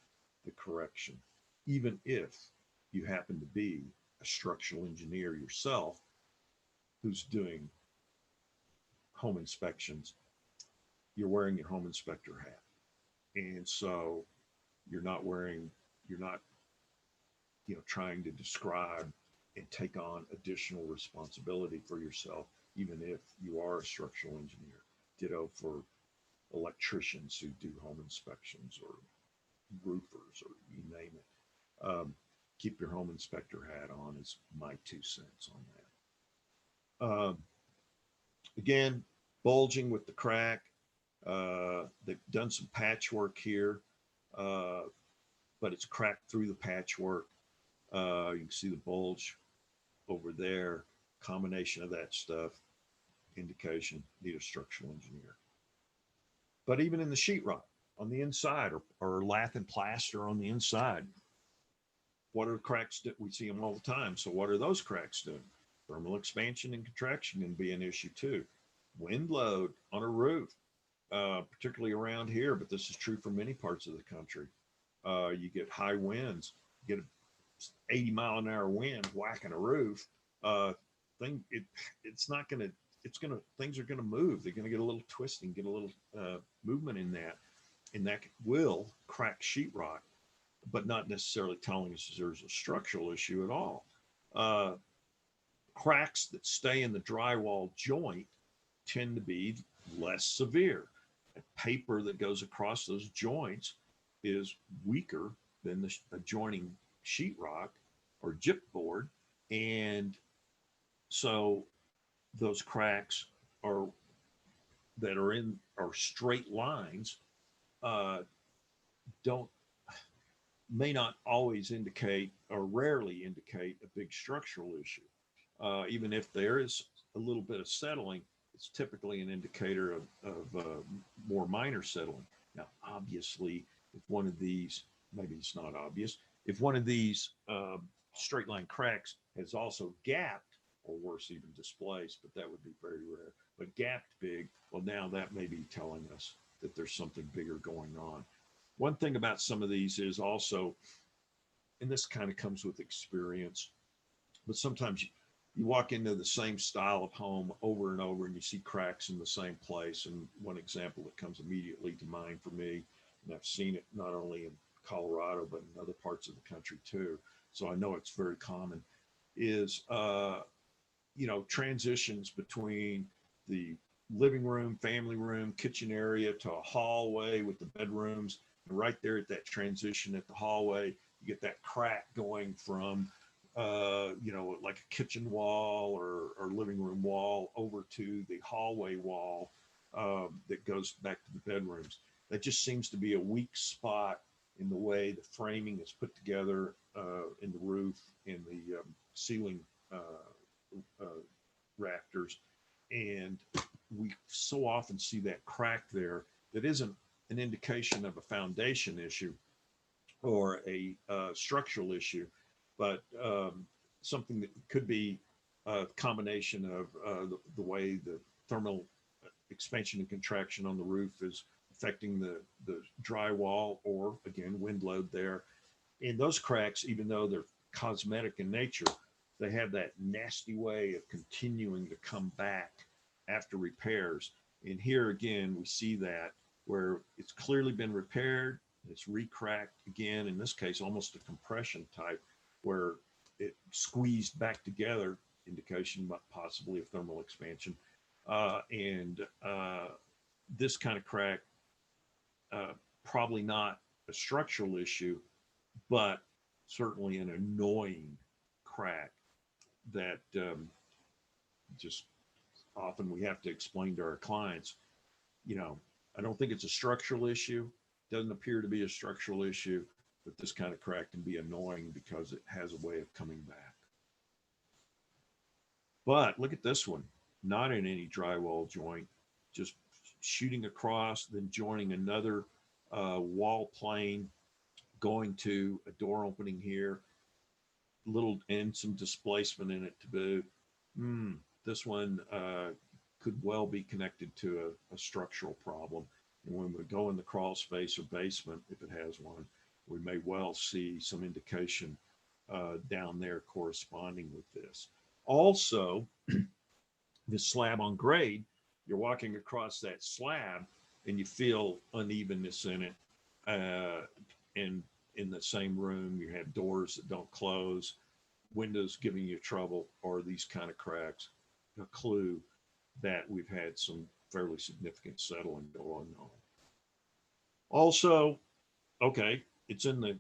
the correction. Even if you happen to be a structural engineer yourself who's doing home inspections, you're wearing your home inspector hat. And so you're not trying to describe and take on additional responsibility for yourself, even if you are a structural engineer. Ditto for electricians who do home inspections or roofers or you name it. Keep your home inspector hat on is my 2 cents on that. Again, bulging with the crack. They've done some patchwork here, but it's cracked through the patchwork. You can see the bulge over there. Combination of that stuff, indication, need a structural engineer. But even in the sheetrock on the inside or lath and plaster on the inside, what are cracks that we see them all the time? So what are those cracks doing? Thermal expansion and contraction can be an issue too. Wind load on a roof, particularly around here, but this is true for many parts of the country. You get high winds, you get an 80-mile-an-hour wind whacking a roof. Things are gonna move. They're gonna get a little twisting, get a little movement in that, and that will crack sheetrock, but not necessarily telling us there's a structural issue at all. Cracks that stay in the drywall joint tend to be less severe. The paper that goes across those joints is weaker than the adjoining sheetrock or gypboard, and so those cracks are straight lines may not always indicate or rarely indicate a big structural issue. Even if there is a little bit of settling, it's typically an indicator of more minor settling. Now, obviously, if one of these, maybe it's not obvious, if one of these straight line cracks has also gapped or worse, even displaced, but that would be very rare. But gapped big, well, now that may be telling us that there's something bigger going on. One thing about some of these is also, and this kind of comes with experience, but sometimes you walk into the same style of home over and over and you see cracks in the same place. And one example that comes immediately to mind for me, and I've seen it not only in Colorado, but in other parts of the country too, so I know it's very common, is, transitions between the living room, family room, kitchen area to a hallway with the bedrooms. And right there at that transition at the hallway, you get that crack going from, like a kitchen wall or living room wall over to the hallway wall that goes back to the bedrooms. That just seems to be a weak spot in the way the framing is put together in the roof, in the ceiling rafters. And we so often see that crack there that isn't an indication of a foundation issue or a structural issue, but something that could be a combination of the way the thermal expansion and contraction on the roof is affecting the drywall, or again, wind load there. And those cracks, even though they're cosmetic in nature, they have that nasty way of continuing to come back after repairs. And here again, we see that where it's clearly been repaired, it's re-cracked again, in this case, almost a compression type, where it squeezed back together, indication possibly of thermal expansion. And this kind of crack, probably not a structural issue, but certainly an annoying crack that just often we have to explain to our clients, I don't think it's a structural issue. Doesn't appear to be a structural issue, but this kind of crack can be annoying because it has a way of coming back. But look at this one, not in any drywall joint, just shooting across, then joining another wall plane, going to a door opening here, and some displacement in it to boot. This one could well be connected to a structural problem. And when we go in the crawl space or basement, if it has one, we may well see some indication down there corresponding with this. Also, the slab on grade, you're walking across that slab and you feel unevenness in it. And in the same room, you have doors that don't close, windows giving you trouble, or these kind of cracks, a clue that we've had some fairly significant settling going on. Also, okay, it's in the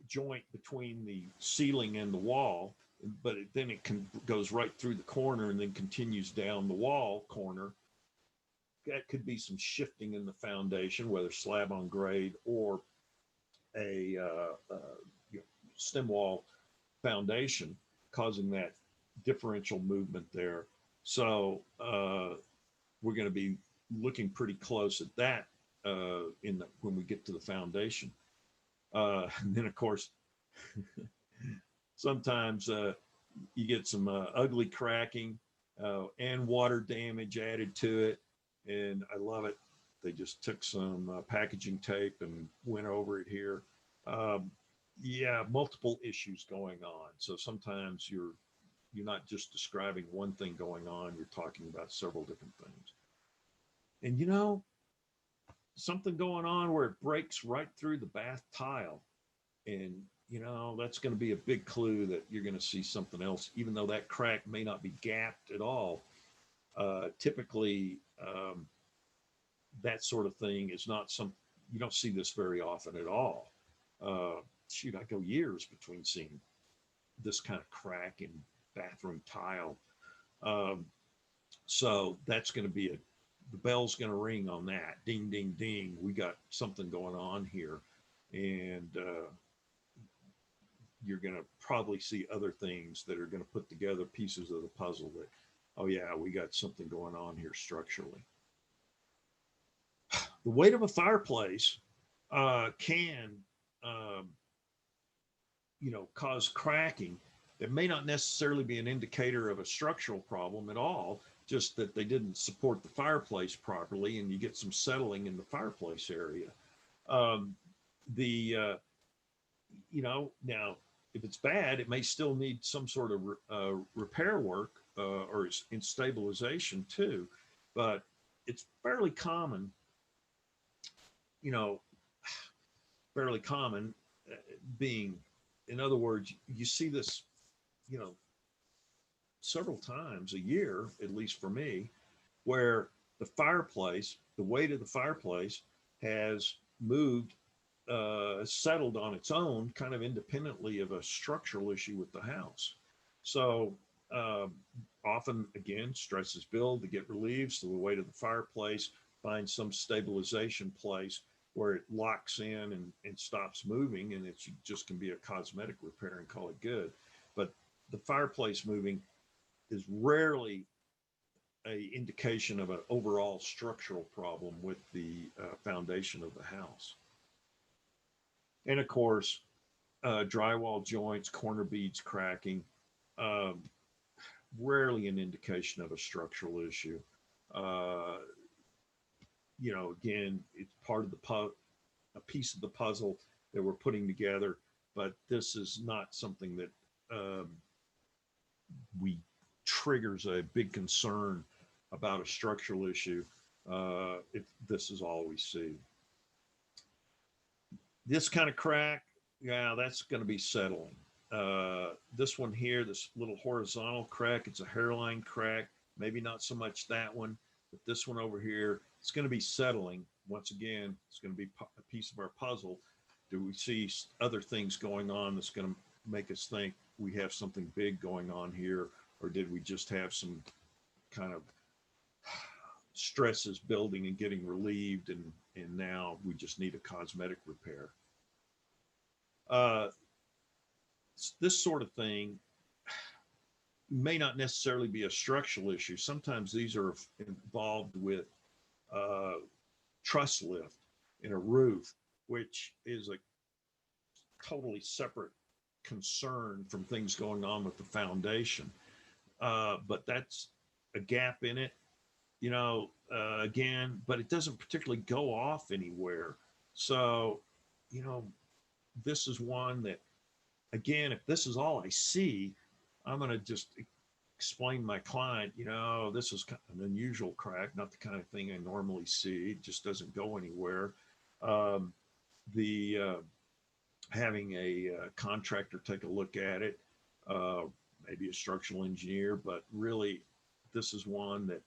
joint between the ceiling and the wall, but then it goes right through the corner and then continues down the wall corner. That could be some shifting in the foundation, whether slab on grade or a stem wall foundation, causing that differential movement there. So we're going to be looking pretty close at that when we get to the foundation. And then, of course, sometimes you get some ugly cracking and water damage added to it. And I love it. They just took some packaging tape and went over it here. Multiple issues going on. So sometimes you're not just describing one thing going on, you're talking about several different things. And something going on where it breaks right through the bath tile. And that's going to be a big clue that you're going to see something else, even though that crack may not be gapped at all. Typically, that sort of thing is not you don't see this very often at all. I go years between seeing this kind of crack in bathroom tile. So that's going to be the bell's going to ring on that. Ding, ding, ding. We got something going on here. And you're going to probably see other things that are going to put together pieces of the puzzle that, oh yeah, we got something going on here structurally. The weight of a fireplace can, cause cracking. that may not necessarily be an indicator of a structural problem at all, just that they didn't support the fireplace properly, and you get some settling in the fireplace area. Um, the Now if it's bad, it may still need some sort of repair work or in stabilization too, but it's fairly common, you know, fairly common being, in other words, you see this, you know, several times a year, at least for me, where the fireplace, the weight of the fireplace has moved, settled on its own, kind of independently of a structural issue with the house. So um, often, again, stresses build to get relieved. So the weight of the fireplace finds some stabilization place where it locks in and stops moving, and it just can be a cosmetic repair and call it good. But the fireplace moving is rarely a indication of an overall structural problem with the foundation of the house. And of course, drywall joints, corner beads cracking, um, rarely an indication of a structural issue. Uh, Again, it's part of a piece of the puzzle that we're putting together, but this is not something that um, we triggers a big concern about a structural issue. If this is all we see. This kind of crack, yeah, that's going to be settling. This one here, this little horizontal crack, it's a hairline crack. Maybe not so much that one, but this one over here, it's going to be settling. Once again, it's going to be a piece of our puzzle. Do we see other things going on that's going to make us think we have something big going on here, or did we just have some kind of stresses building and getting relieved, and now we just need a cosmetic repair? Uh, this sort of thing may not necessarily be a structural issue. Sometimes these are involved with truss lift in a roof, which is a totally separate concern from things going on with the foundation. But that's a gap in it, again, but it doesn't particularly go off anywhere. So, this is one that, again, if this is all I see, I'm going to just explain to my client, this is kind of an unusual crack, not the kind of thing I normally see. It just doesn't go anywhere. The Having a contractor take a look at it, maybe a structural engineer, but really, this is one that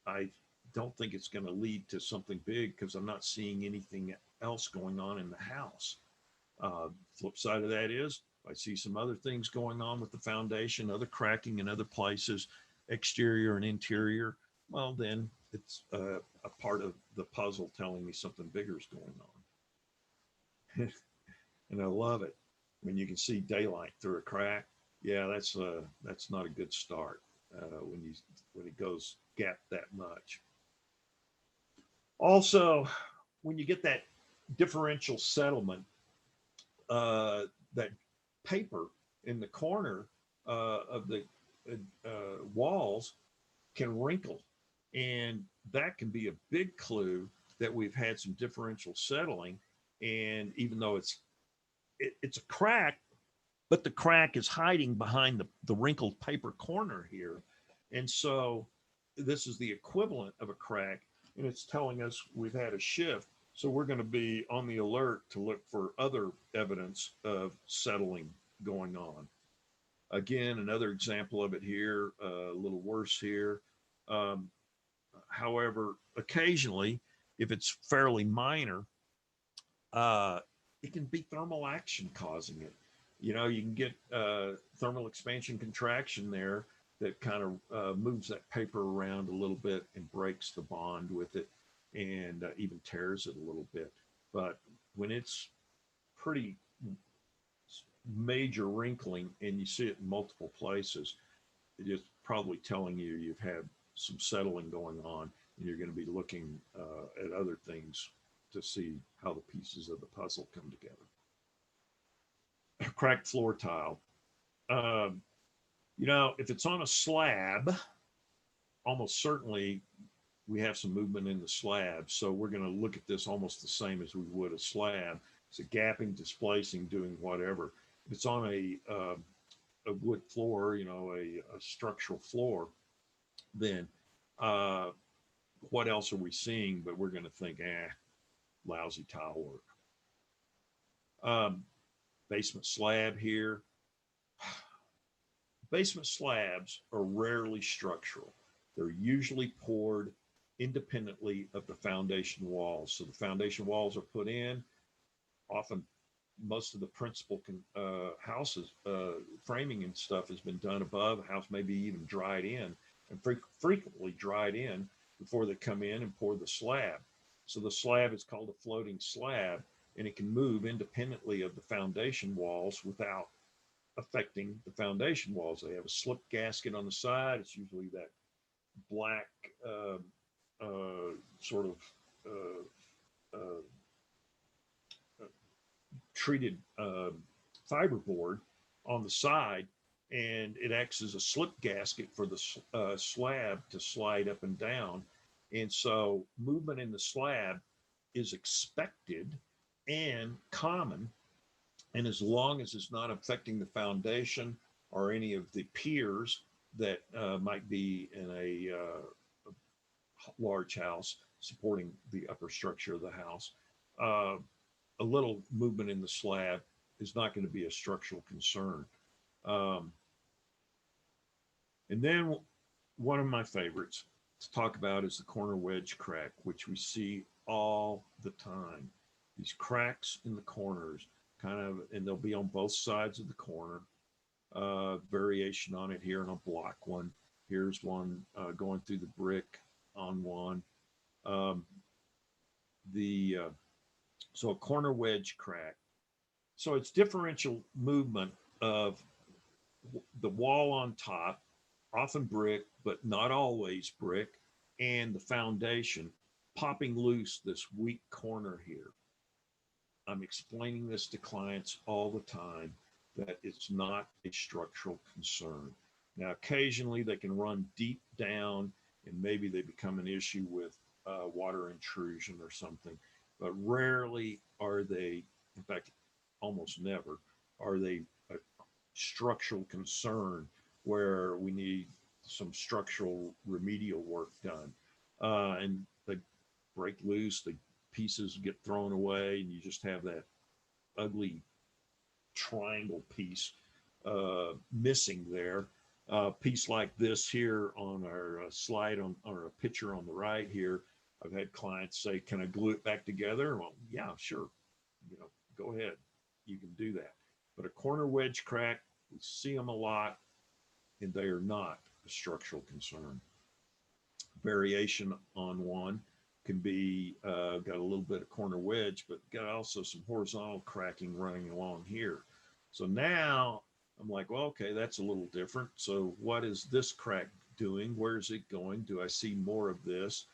I don't think it's going to lead to something big because I'm not seeing anything else going on in the house. Flip side of that is, I see some other things going on with the foundation, other cracking in other places, exterior and interior, well, then it's a part of the puzzle telling me something bigger is going on. And I love it when you can see daylight through a crack. Yeah, that's not a good start when it goes gap that much. Also, when you get that differential settlement, that paper in the corner of the walls can wrinkle, and that can be a big clue that we've had some differential settling. And even though it's a crack, but the crack is hiding behind the wrinkled paper corner here, and so this is the equivalent of a crack, and it's telling us we've had a shift. So we're going to be on the alert to look for other evidence of settling going on. Again, another example of it here, a little worse here. However, occasionally, if it's fairly minor, it can be thermal action causing it. You can get thermal expansion contraction there that kind of moves that paper around a little bit and breaks the bond with it, and even tears it a little bit. But when it's pretty major wrinkling and you see it in multiple places, it is probably telling you you've had some settling going on, and you're going to be looking at other things to see how the pieces of the puzzle come together. Cracked floor tile. Um, you know, if it's on a slab, almost certainly we have some movement in the slab. So we're going to look at this almost the same as we would a slab. It's a gapping, displacing, doing whatever. If it's on a wood floor, you know, a structural floor, then uh, what else are we seeing? But we're going to think, lousy tile work. Basement slab here. Basement slabs are rarely structural. They're usually poured independently of the foundation walls. So the foundation walls are put in. Often, most of the principal houses, framing and stuff has been done above. The house may be even dried in, and frequently dried in before they come in and pour the slab. So the slab is called a floating slab, and it can move independently of the foundation walls without affecting the foundation walls. They have a slip gasket on the side. It's usually that black sort of uh, treated fiberboard on the side, and it acts as a slip gasket for the slab to slide up and down. And so movement in the slab is expected and common. And as long as it's not affecting the foundation or any of the piers that might be in a large house supporting the upper structure of the house, a little movement in the slab is not going to be a structural concern. Um, and then one of my favorites to talk about is the corner wedge crack, which we see all the time. These cracks in the corners, kind of, and they'll be on both sides of the corner. Variation on it here in a block one. Here's one going through the brick on one. Um, the So a corner wedge crack. So it's differential movement of the wall on top, often brick, but not always brick, and the foundation popping loose this weak corner here. I'm explaining this to clients all the time that it's not a structural concern. Now, occasionally they can run deep down and maybe they become an issue with water intrusion or something, but rarely are they, in fact, almost never, are they a structural concern where we need some structural remedial work done. And they break loose, the pieces get thrown away, and you just have that ugly triangle piece missing there. A piece like this here on our slide on or a picture on the right here, I've had clients say, "Can I glue it back together?" Well, yeah, sure. You know, go ahead. You can do that. But a corner wedge crack, we see them a lot, and they are not a structural concern. Variation on one can be got a little bit of corner wedge, but got also some horizontal cracking running along here. So now I'm like, well, okay, that's a little different. So what is this crack doing? Where is it going? Do I see more of this?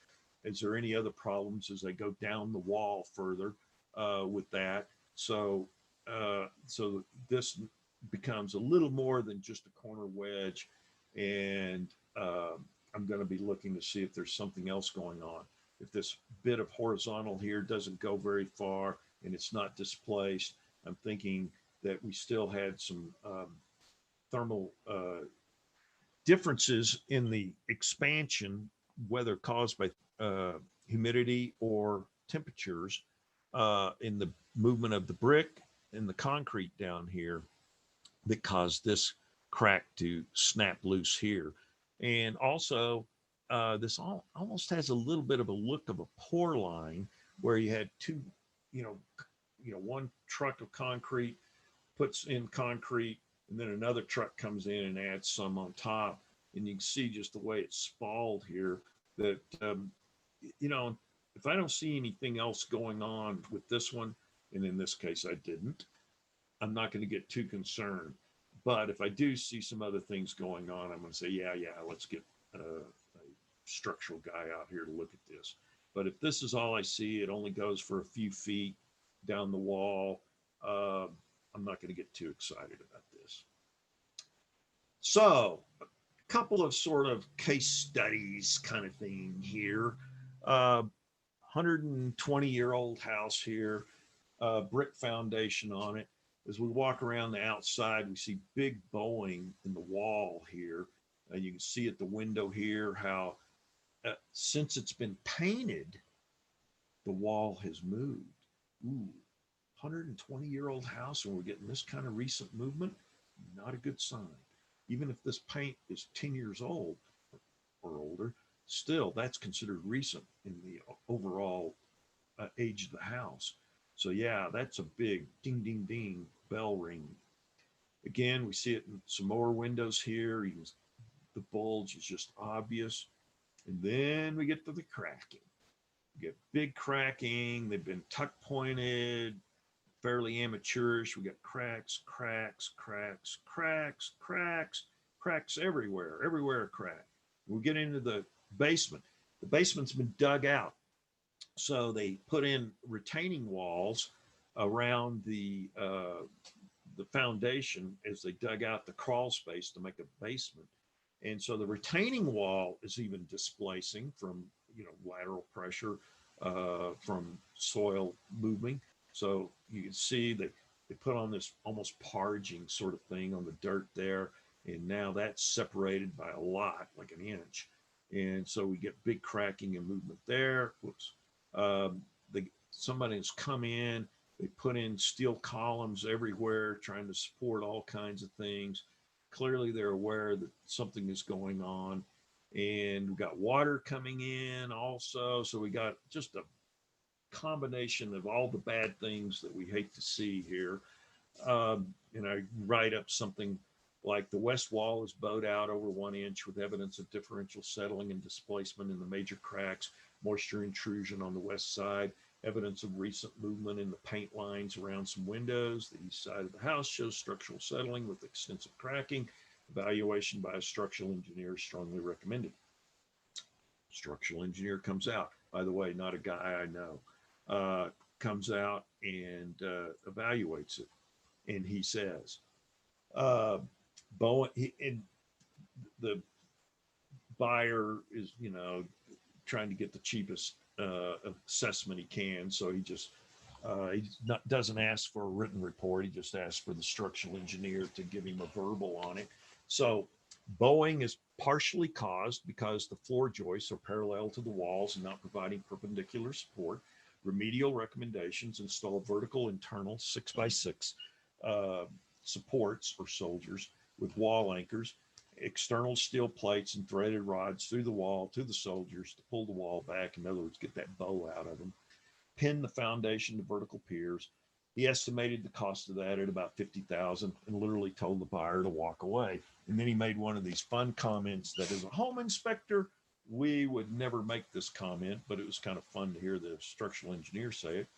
Is there any other problems as I go down the wall further with that? So this becomes a little more than just a corner wedge, and I'm going to be looking to see if there's something else going on. If this bit of horizontal here doesn't go very far and it's not displaced, I'm thinking that we still had some thermal differences in the expansion, whether caused by humidity or temperatures in the movement of the brick and the concrete down here that caused this crack to snap loose here. And also, this almost has a little bit of a look of a pour line where you had two, you know, one truck of concrete puts in concrete, and then another truck comes in and adds some on top. And you can see just the way it's spalled here that, you know, if I don't see anything else going on with this one, and in this case I didn't, I'm not going to get too concerned. But if I do see some other things going on, I'm going to say, yeah, let's get a structural guy out here to look at this. But if this is all I see, it only goes for a few feet down the wall, I'm not going to get too excited about this. So a couple of sort of case studies kind of thing here. 120-year-old house here, brick foundation on it. As we walk around the outside, we see big bowing in the wall here. You can see at the window here how since it's been painted, the wall has moved. Ooh, 120-year-old house and we're getting this kind of recent movement, not a good sign. Even if this paint is 10 years old or older, still that's considered recent in the overall age of the house. So yeah, that's a big ding, ding, ding bell ring. Again, we see it in some more windows here. The bulge is just obvious. And then we get to the cracking. We get big cracking. They've been tuck pointed, fairly amateurish. We got cracks, cracks, cracks, cracks, cracks, cracks everywhere, everywhere a crack. We get into the basement. The basement's been dug out. So they put in retaining walls around the foundation as they dug out the crawl space to make a basement. And so the retaining wall is even displacing from, lateral pressure from soil moving. So you can see that they put on this almost parging sort of thing on the dirt there. And now that's separated by a lot, like an inch. And so we get big cracking and movement there. Whoops. Somebody's come in, they put in steel columns everywhere, trying to support all kinds of things. Clearly they're aware that something is going on. And we got water coming in also. So we got just a combination of all the bad things that we hate to see here. And I write up something like the west wall is bowed out over 1 inch with evidence of differential settling and displacement in the major cracks, moisture intrusion on the west side, evidence of recent movement in the paint lines around some windows. The east side of the house shows structural settling with extensive cracking. Evaluation by a structural engineer is strongly recommended. Structural engineer comes out. By the way, not a guy I know. Comes out and evaluates it. And he says, and the buyer is, trying to get the cheapest assessment he can. So he just doesn't ask for a written report. He just asks for the structural engineer to give him a verbal on it. So bowing is partially caused because the floor joists are parallel to the walls and not providing perpendicular support. Remedial recommendations: install vertical internal 6x6 supports or soldiers with wall anchors, external steel plates and threaded rods through the wall to the soldiers to pull the wall back. In other words, get that bow out of them. Pin the foundation to vertical piers. He estimated the cost of that at about $50,000 and literally told the buyer to walk away. And then he made one of these fun comments that as a home inspector, we would never make this comment, but it was kind of fun to hear the structural engineer say it.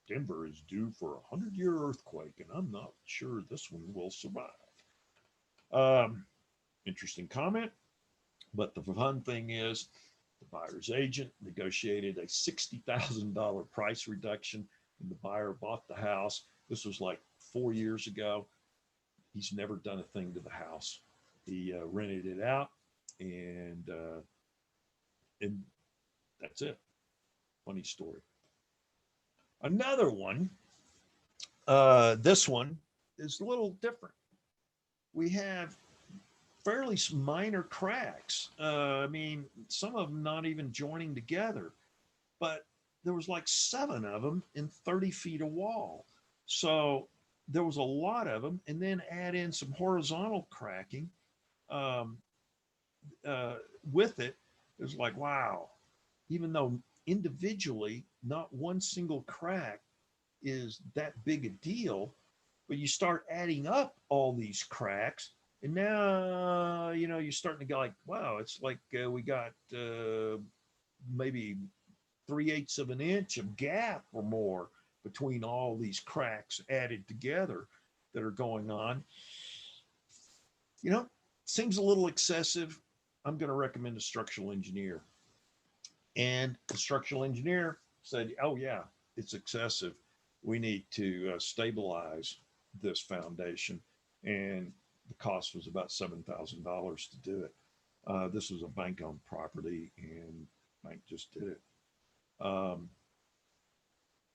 Denver is due for a 100-year earthquake, and I'm not sure this one will survive. Interesting comment. But the fun thing is the buyer's agent negotiated a $60,000 price reduction, and the buyer bought the house. This was like 4 years ago. He's never done a thing to the house. He rented it out, and that's it. Funny story. Another one, this one is a little different. We have fairly minor cracks. I mean, some of them not even joining together, but there was like 7 of them in 30 feet of wall. So there was a lot of them, and then add in some horizontal cracking with it. It was like, wow, even though individually not one single crack is that big a deal, but you start adding up all these cracks, and now you're starting to go like, wow, it's like we got maybe 3/8 of an inch of gap or more between all these cracks added together that are going on. Seems a little excessive. I'm going to recommend a structural engineer. And the structural engineer said, oh yeah, it's excessive. We need to stabilize this foundation. And the cost was about $7,000 to do it. This was a bank-owned property, and bank just did it. And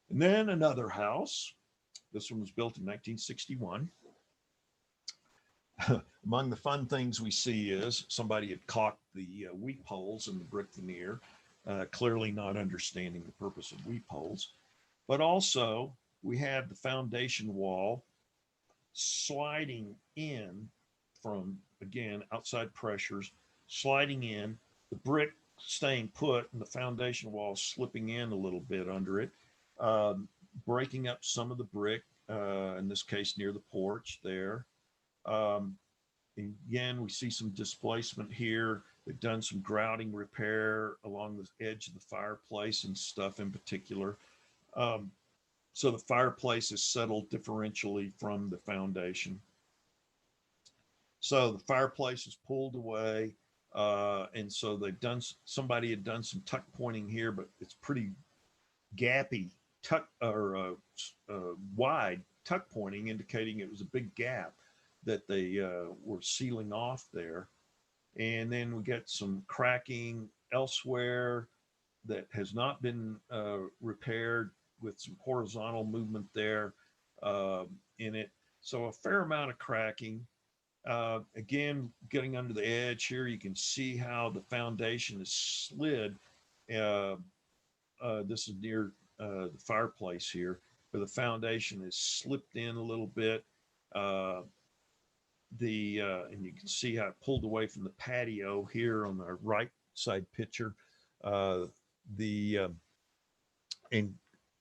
then another house. This one was built in 1961. Among the fun things we see is somebody had caulked the weep holes in the brick veneer, clearly not understanding the purpose of weep holes. But also, we have the foundation wall sliding in from, again, outside pressures, sliding in, the brick staying put, and the foundation wall slipping in a little bit under it, breaking up some of the brick, in this case near the porch there. Again, we see some displacement here. They've done some grouting repair along the edge of the fireplace and stuff in particular. So the fireplace is settled differentially from the foundation. So the fireplace is pulled away. And so they've done, somebody had done some tuck pointing here, but it's pretty gappy tuck or wide tuck pointing, indicating it was a big gap that they were sealing off there. And then we get some cracking elsewhere that has not been repaired, with some horizontal movement there in it. So a fair amount of cracking. Again, getting under the edge here, you can see how the foundation is slid. This is near the fireplace here, where the foundation is slipped in a little bit. And you can see how it pulled away from the patio here on the right side picture. And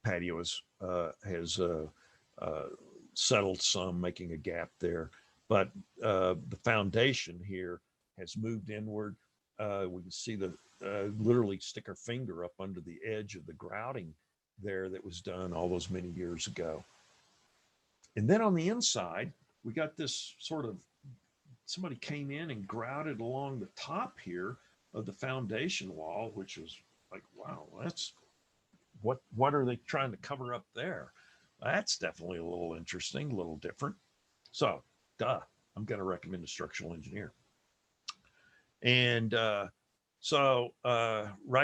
patio has settled some, making a gap there. But the foundation here has moved inward. We can see the literally stick our finger up under the edge of the grouting there that was done all those many years ago. And then on the inside, we got this sort of, somebody came in and grouted along the top here of the foundation wall, which was like, wow, that's what are they trying to cover up there? That's definitely a little interesting, a little different. So, I'm going to recommend a structural engineer. And write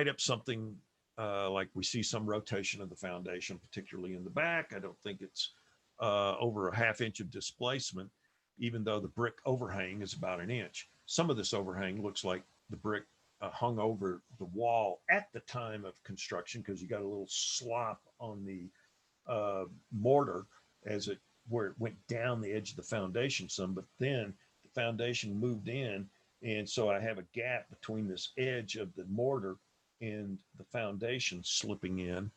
up something like we see some rotation of the foundation, particularly in the back. I don't think it's over a ½ inch of displacement, even though the brick overhang is about 1 inch. Some of this overhang looks like the brick hung over the wall at the time of construction, because you got a little slop on the mortar as it, where it went down the edge of the foundation some, but then the foundation moved in, and so I have a gap between this edge of the mortar and the foundation slipping in.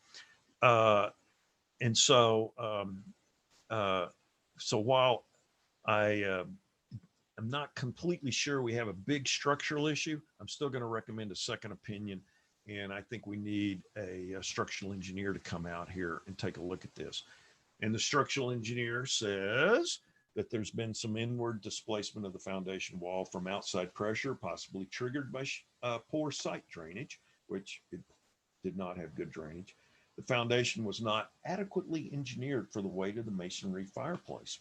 And so while I'm not completely sure we have a big structural issue, I'm still going to recommend a second opinion. And I think we need a structural engineer to come out here and take a look at this. And the structural engineer says that there's been some inward displacement of the foundation wall from outside pressure, possibly triggered by poor site drainage, which it did not have good drainage. The foundation was not adequately engineered for the weight of the masonry fireplace,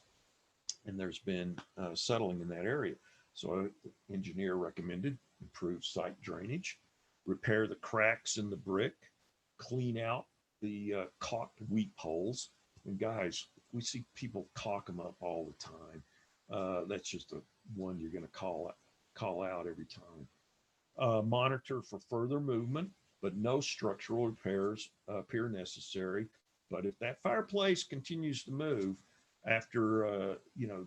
and there's been settling in that area. So the engineer recommended improve site drainage, repair the cracks in the brick, clean out the caulked weep holes. And guys, we see people caulk them up all the time. That's just one you're going to call out every time. Monitor for further movement, but no structural repairs appear necessary. But if that fireplace continues to move after, you're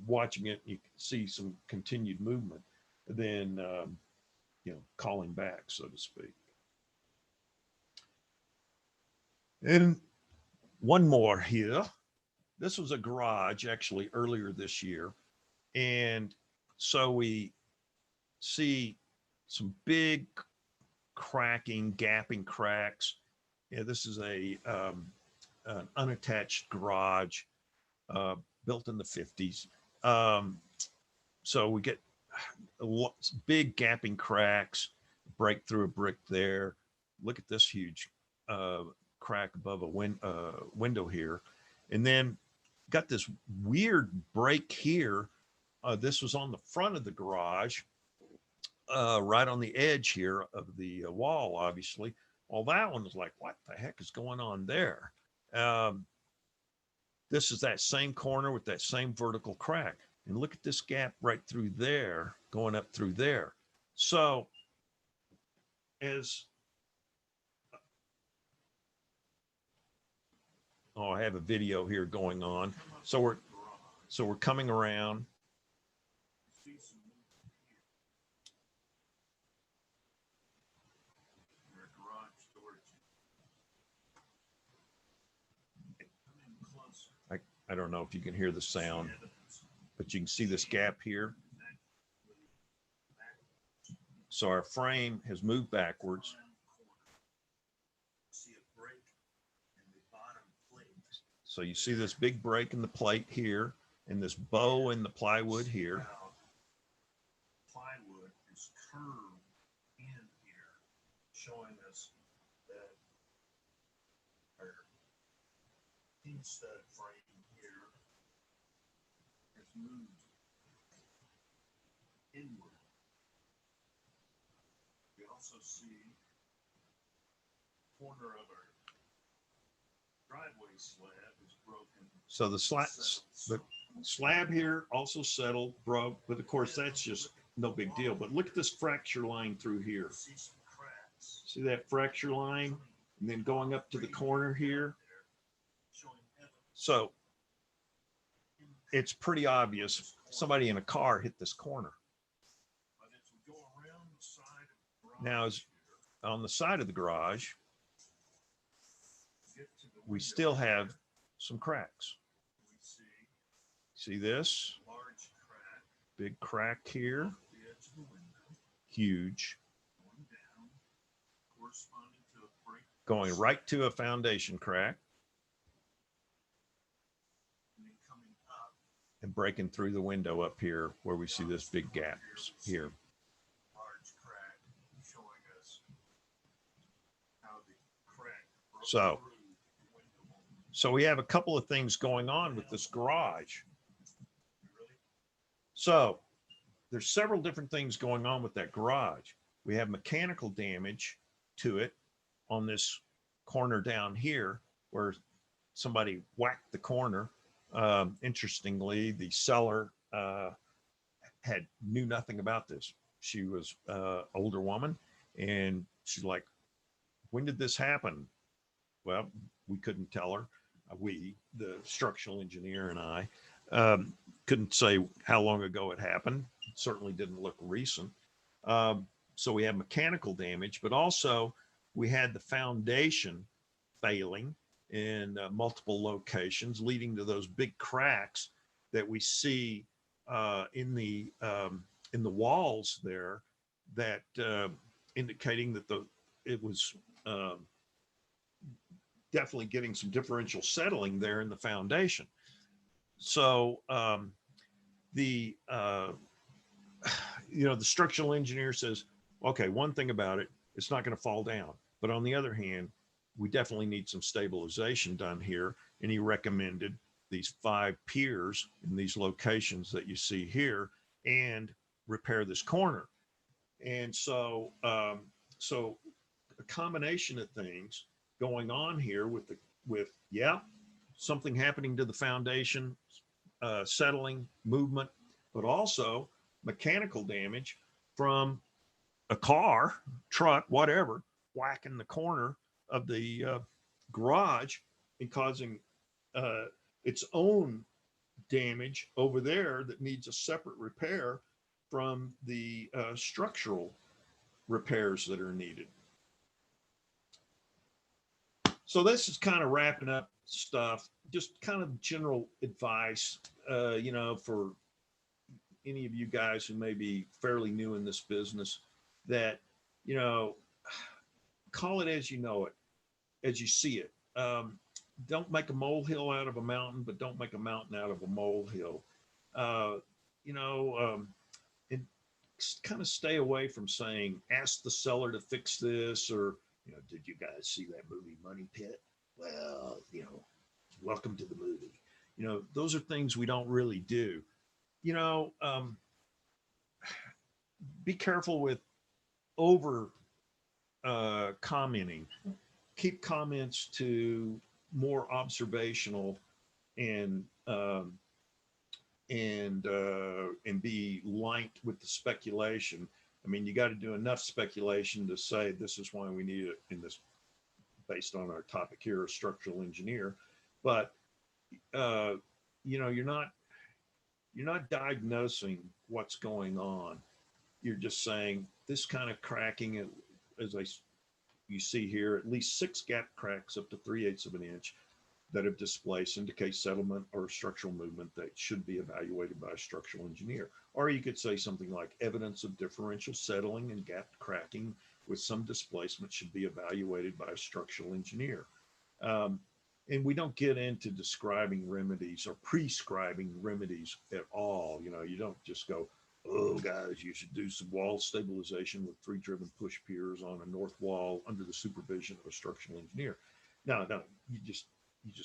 watching it, and you can see some continued movement, then, calling back, so to speak. And one more here. This was a garage actually earlier this year. And so we see some big cracking, gapping cracks. Yeah, this is an unattached garage built in the 50s. So we get big gapping cracks, break through a brick there. Look at this huge crack above a window here. And then got this weird break here. This was on the front of the garage, right on the edge here of the wall, obviously. Well, that one was like, what the heck is going on there? This is that same corner with that same vertical crack. And look at this gap right through there, going up through there. So as, oh, I have a video here going on. So we're coming around. I don't know if you can hear the sound, but you can see this gap here. So our frame has moved backwards. So you see this big break in the plate here, and this bow in the plywood here. Plywood is curved in here, showing us that our stud frame here has moved inward. We also see corner of our driveway slab is broken. So the slab here also settled, broke, but of course that's just no big deal. But look at this fracture line through here. See that fracture line? And then going up to the corner here. So it's pretty obvious somebody in a car hit this corner. Now, as on the side of the garage, we still have some cracks. See this? Big crack here. Huge. Going right to a foundation crack. And breaking through the window up here where we see this big gap here. So we have a couple of things going on with this garage. So there's several different things going on with that garage. We have mechanical damage to it on this corner down here where somebody whacked the corner. Interestingly, the seller knew nothing about this. She was an older woman, and she's like, when did this happen? Well, we couldn't tell her. We, the structural engineer, and I couldn't say how long ago it happened. It certainly didn't look recent. So we have mechanical damage, but also we had the foundation failing in multiple locations, leading to those big cracks that we see in the walls there, that indicating that it was definitely getting some differential settling there in the foundation. So the structural engineer says, okay, one thing about it, it's not going to fall down. But on the other hand, we definitely need some stabilization done here. And he recommended these 5 piers in these locations that you see here and repair this corner. And so, so a combination of things going on here with something happening to the foundation, settling, movement, but also mechanical damage from a car, truck, whatever, whacking the corner of the garage and causing its own damage over there that needs a separate repair from the structural repairs that are needed. So this is kind of wrapping up stuff, just kind of general advice, for any of you guys who may be fairly new in this business, that, call it as you know it, as you see it. Don't make a molehill out of a mountain, but don't make a mountain out of a molehill. And kind of stay away from saying, ask the seller to fix this, or, did you guys see that movie Money Pit? Well, welcome to the movie. You know, those are things we don't really do. You know, be careful with over commenting. Keep comments to more observational and and be light with the speculation. I mean, you got to do enough speculation to say this is why we need it in this, based on our topic here, a structural engineer. But uh, you know, you're not diagnosing what's going on. You're just saying this kind of cracking, as you see here, at least 6 gap cracks up to 3/8 of an inch that have displaced indicate settlement or structural movement that should be evaluated by a structural engineer. Or you could say something like evidence of differential settling and gap cracking with some displacement should be evaluated by a structural engineer. Um, and we don't get into describing remedies or prescribing remedies at all. You know, you don't just go, oh, guys, you should do some wall stabilization with 3-driven push piers on a north wall under the supervision of a structural engineer. No, you just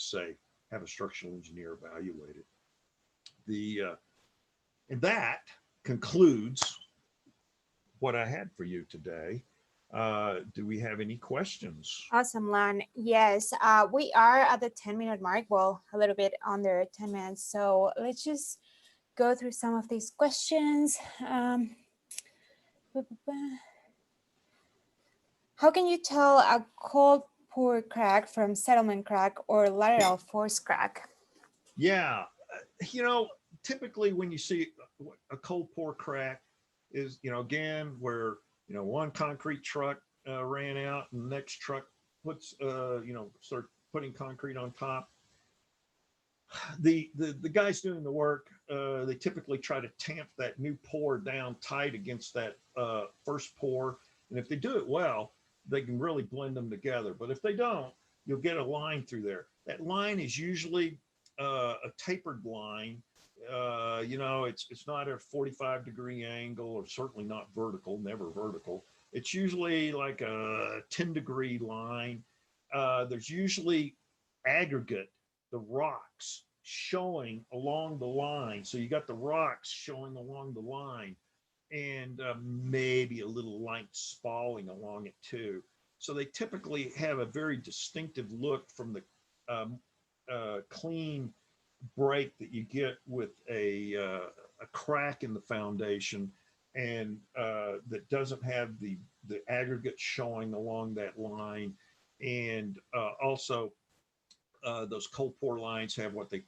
say have a structural engineer evaluate it. And that concludes what I had for you today. Do we have any questions? Awesome, Lon. Yes, we are at the 10-minute mark. Well, a little bit under 10 minutes. So let's just go through some of these questions. How can you tell a cold pour crack from settlement crack or lateral force crack? Yeah, you know, typically when you see a cold pour crack is, you know, again, where, you know, one concrete truck ran out and the next truck puts, you know, start putting concrete on top. The guys doing the work, they typically try to tamp that new pour down tight against that first pour. And if they do it well, they can really blend them together. But if they don't, you'll get a line through there. That line is usually a tapered line. You know, it's not a 45-degree angle, or certainly not vertical, never vertical. It's usually like a 10-degree line. There's usually aggregate, the rocks showing along the line. So you got the rocks showing along the line, and maybe a little light spalling along it too. So they typically have a very distinctive look from the clean break that you get with a crack in the foundation, and that doesn't have the aggregate showing along that line. And also those cold pour lines have what they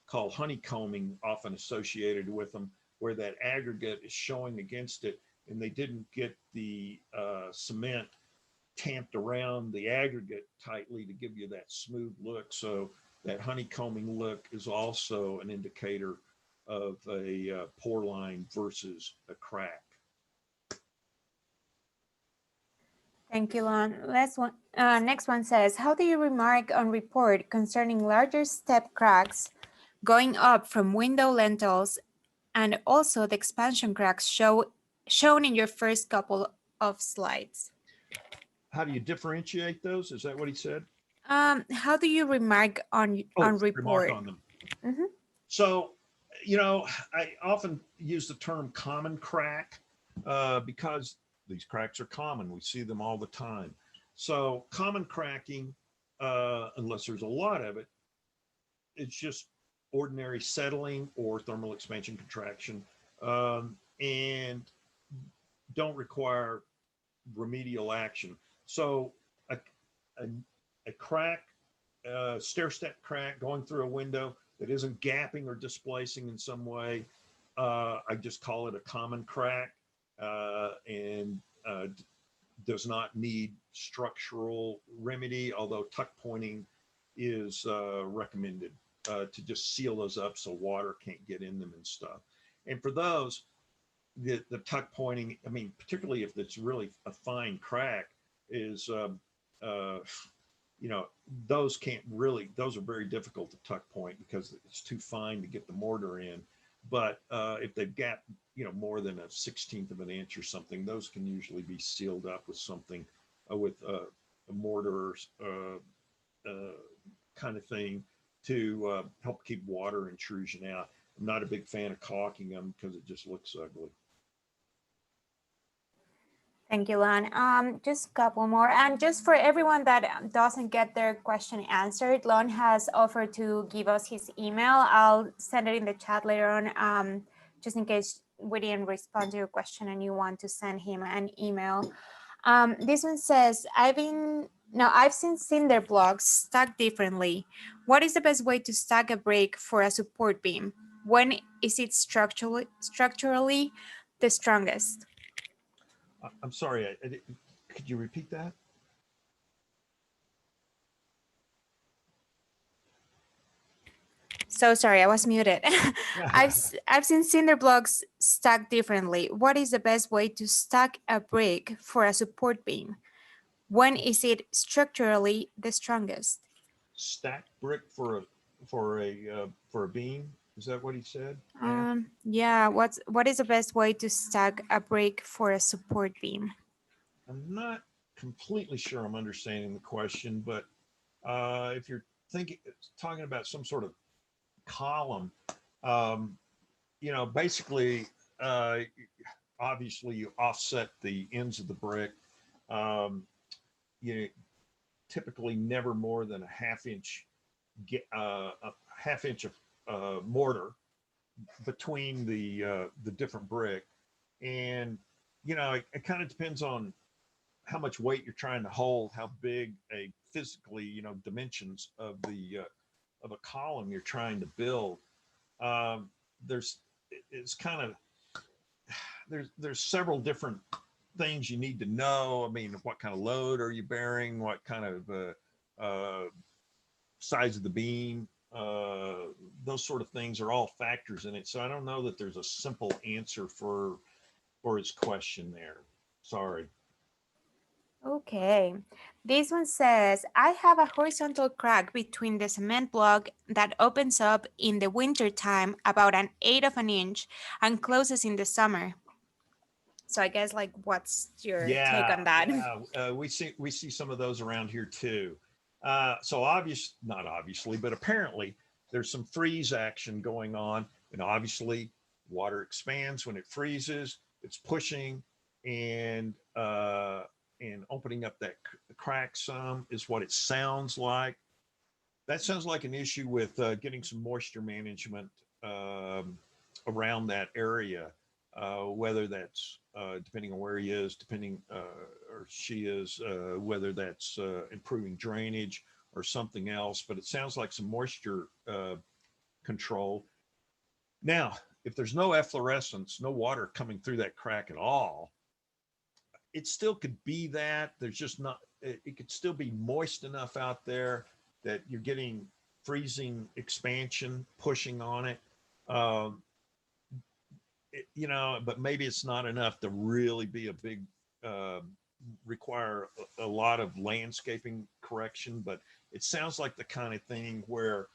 call honeycombing often associated with them, where that aggregate is showing against it, and they didn't get the cement tamped around the aggregate tightly to give you that smooth look. So that honeycombing look is also an indicator of a pour line versus a crack. Thank you, Lon. Next one says, how do you remark on report concerning larger step cracks going up from window lintels, and also the expansion cracks shown in your first couple of slides? How do you differentiate those? Is that what he said? How do you remark on report? Remark on them. Mm-hmm. So, you know, I often use the term common crack because these cracks are common. We see them all the time. So common cracking, unless there's a lot of it, it's just ordinary settling or thermal expansion contraction, and don't require remedial action. So a crack, stair-step crack going through a window that isn't gapping or displacing in some way, I just call it a common crack, and does not need structural remedy, although tuck pointing is recommended to just seal those up so water can't get in them and stuff. And for those, the tuck pointing, I mean, particularly if it's really a fine crack, is, you know, those are very difficult to tuck point because it's too fine to get the mortar in. But if they've got, you know, more than a 1/16 of an inch or something, those can usually be sealed up with something, with a mortar kind of thing to help keep water intrusion out. I'm not a big fan of caulking them because it just looks ugly. Thank you, Lon. Just a couple more. And just for everyone that doesn't get their question answered, Lon has offered to give us his email. I'll send it in the chat later on, just in case we didn't respond to your question and you want to send him an email. This one says, I've seen cinder blocks stacked differently. What is the best way to stack a brick for a support beam? When is it structurally the strongest? I'm sorry, could you repeat that? So sorry, I was muted. I've seen cinder blocks stacked differently. What is the best way to stack a brick for a support beam? When is it structurally the strongest? Stacked brick for a beam. Is that what he said? Yeah. What is the best way to stack a brick for a support beam? I'm not completely sure I'm understanding the question, but if you're talking about some sort of column, basically, obviously you offset the ends of the brick. You typically never more than a half inch of mortar between the different brick, and it kind of depends on how much weight you're trying to hold, how big a physically, dimensions of a column you're trying to build. It's kind of there's several different things you need to know. I mean, what kind of load are you bearing? What kind of size of the beam? Those sort of things are all factors in it. So I don't know that there's a simple answer for his question there. Sorry. Okay, this one says, I have a horizontal crack between the cement block that opens up in the winter time about 1/8 of an inch and closes in the summer. So I guess, like, what's your take on that? Yeah. We see some of those around here too. So not obviously, but apparently there's some freeze action going on, and obviously water expands when it freezes. It's pushing and opening up that crack some is what it sounds like. That sounds like an issue with getting some moisture management around that area, whether that's depending on where he is, or she is, whether that's improving drainage or something else. But it sounds like some moisture control. Now, if there's no efflorescence, no water coming through that crack at all, it still could be that. There's just not, it could still be moist enough out there that you're getting freezing expansion pushing on it. But maybe it's not enough to really be a big, require a lot of landscaping correction. But it sounds like the kind of thing where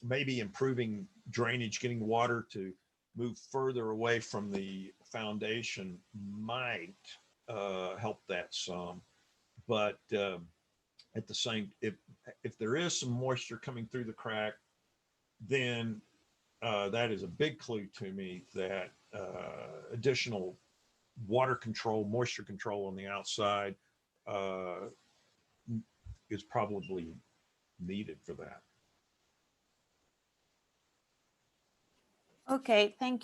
maybe improving drainage, getting water to move further away from the foundation might help that some. But at the same, if there is some moisture coming through the crack, then that is a big clue to me that additional water control, moisture control on the outside is probably needed for that. Okay, thank you.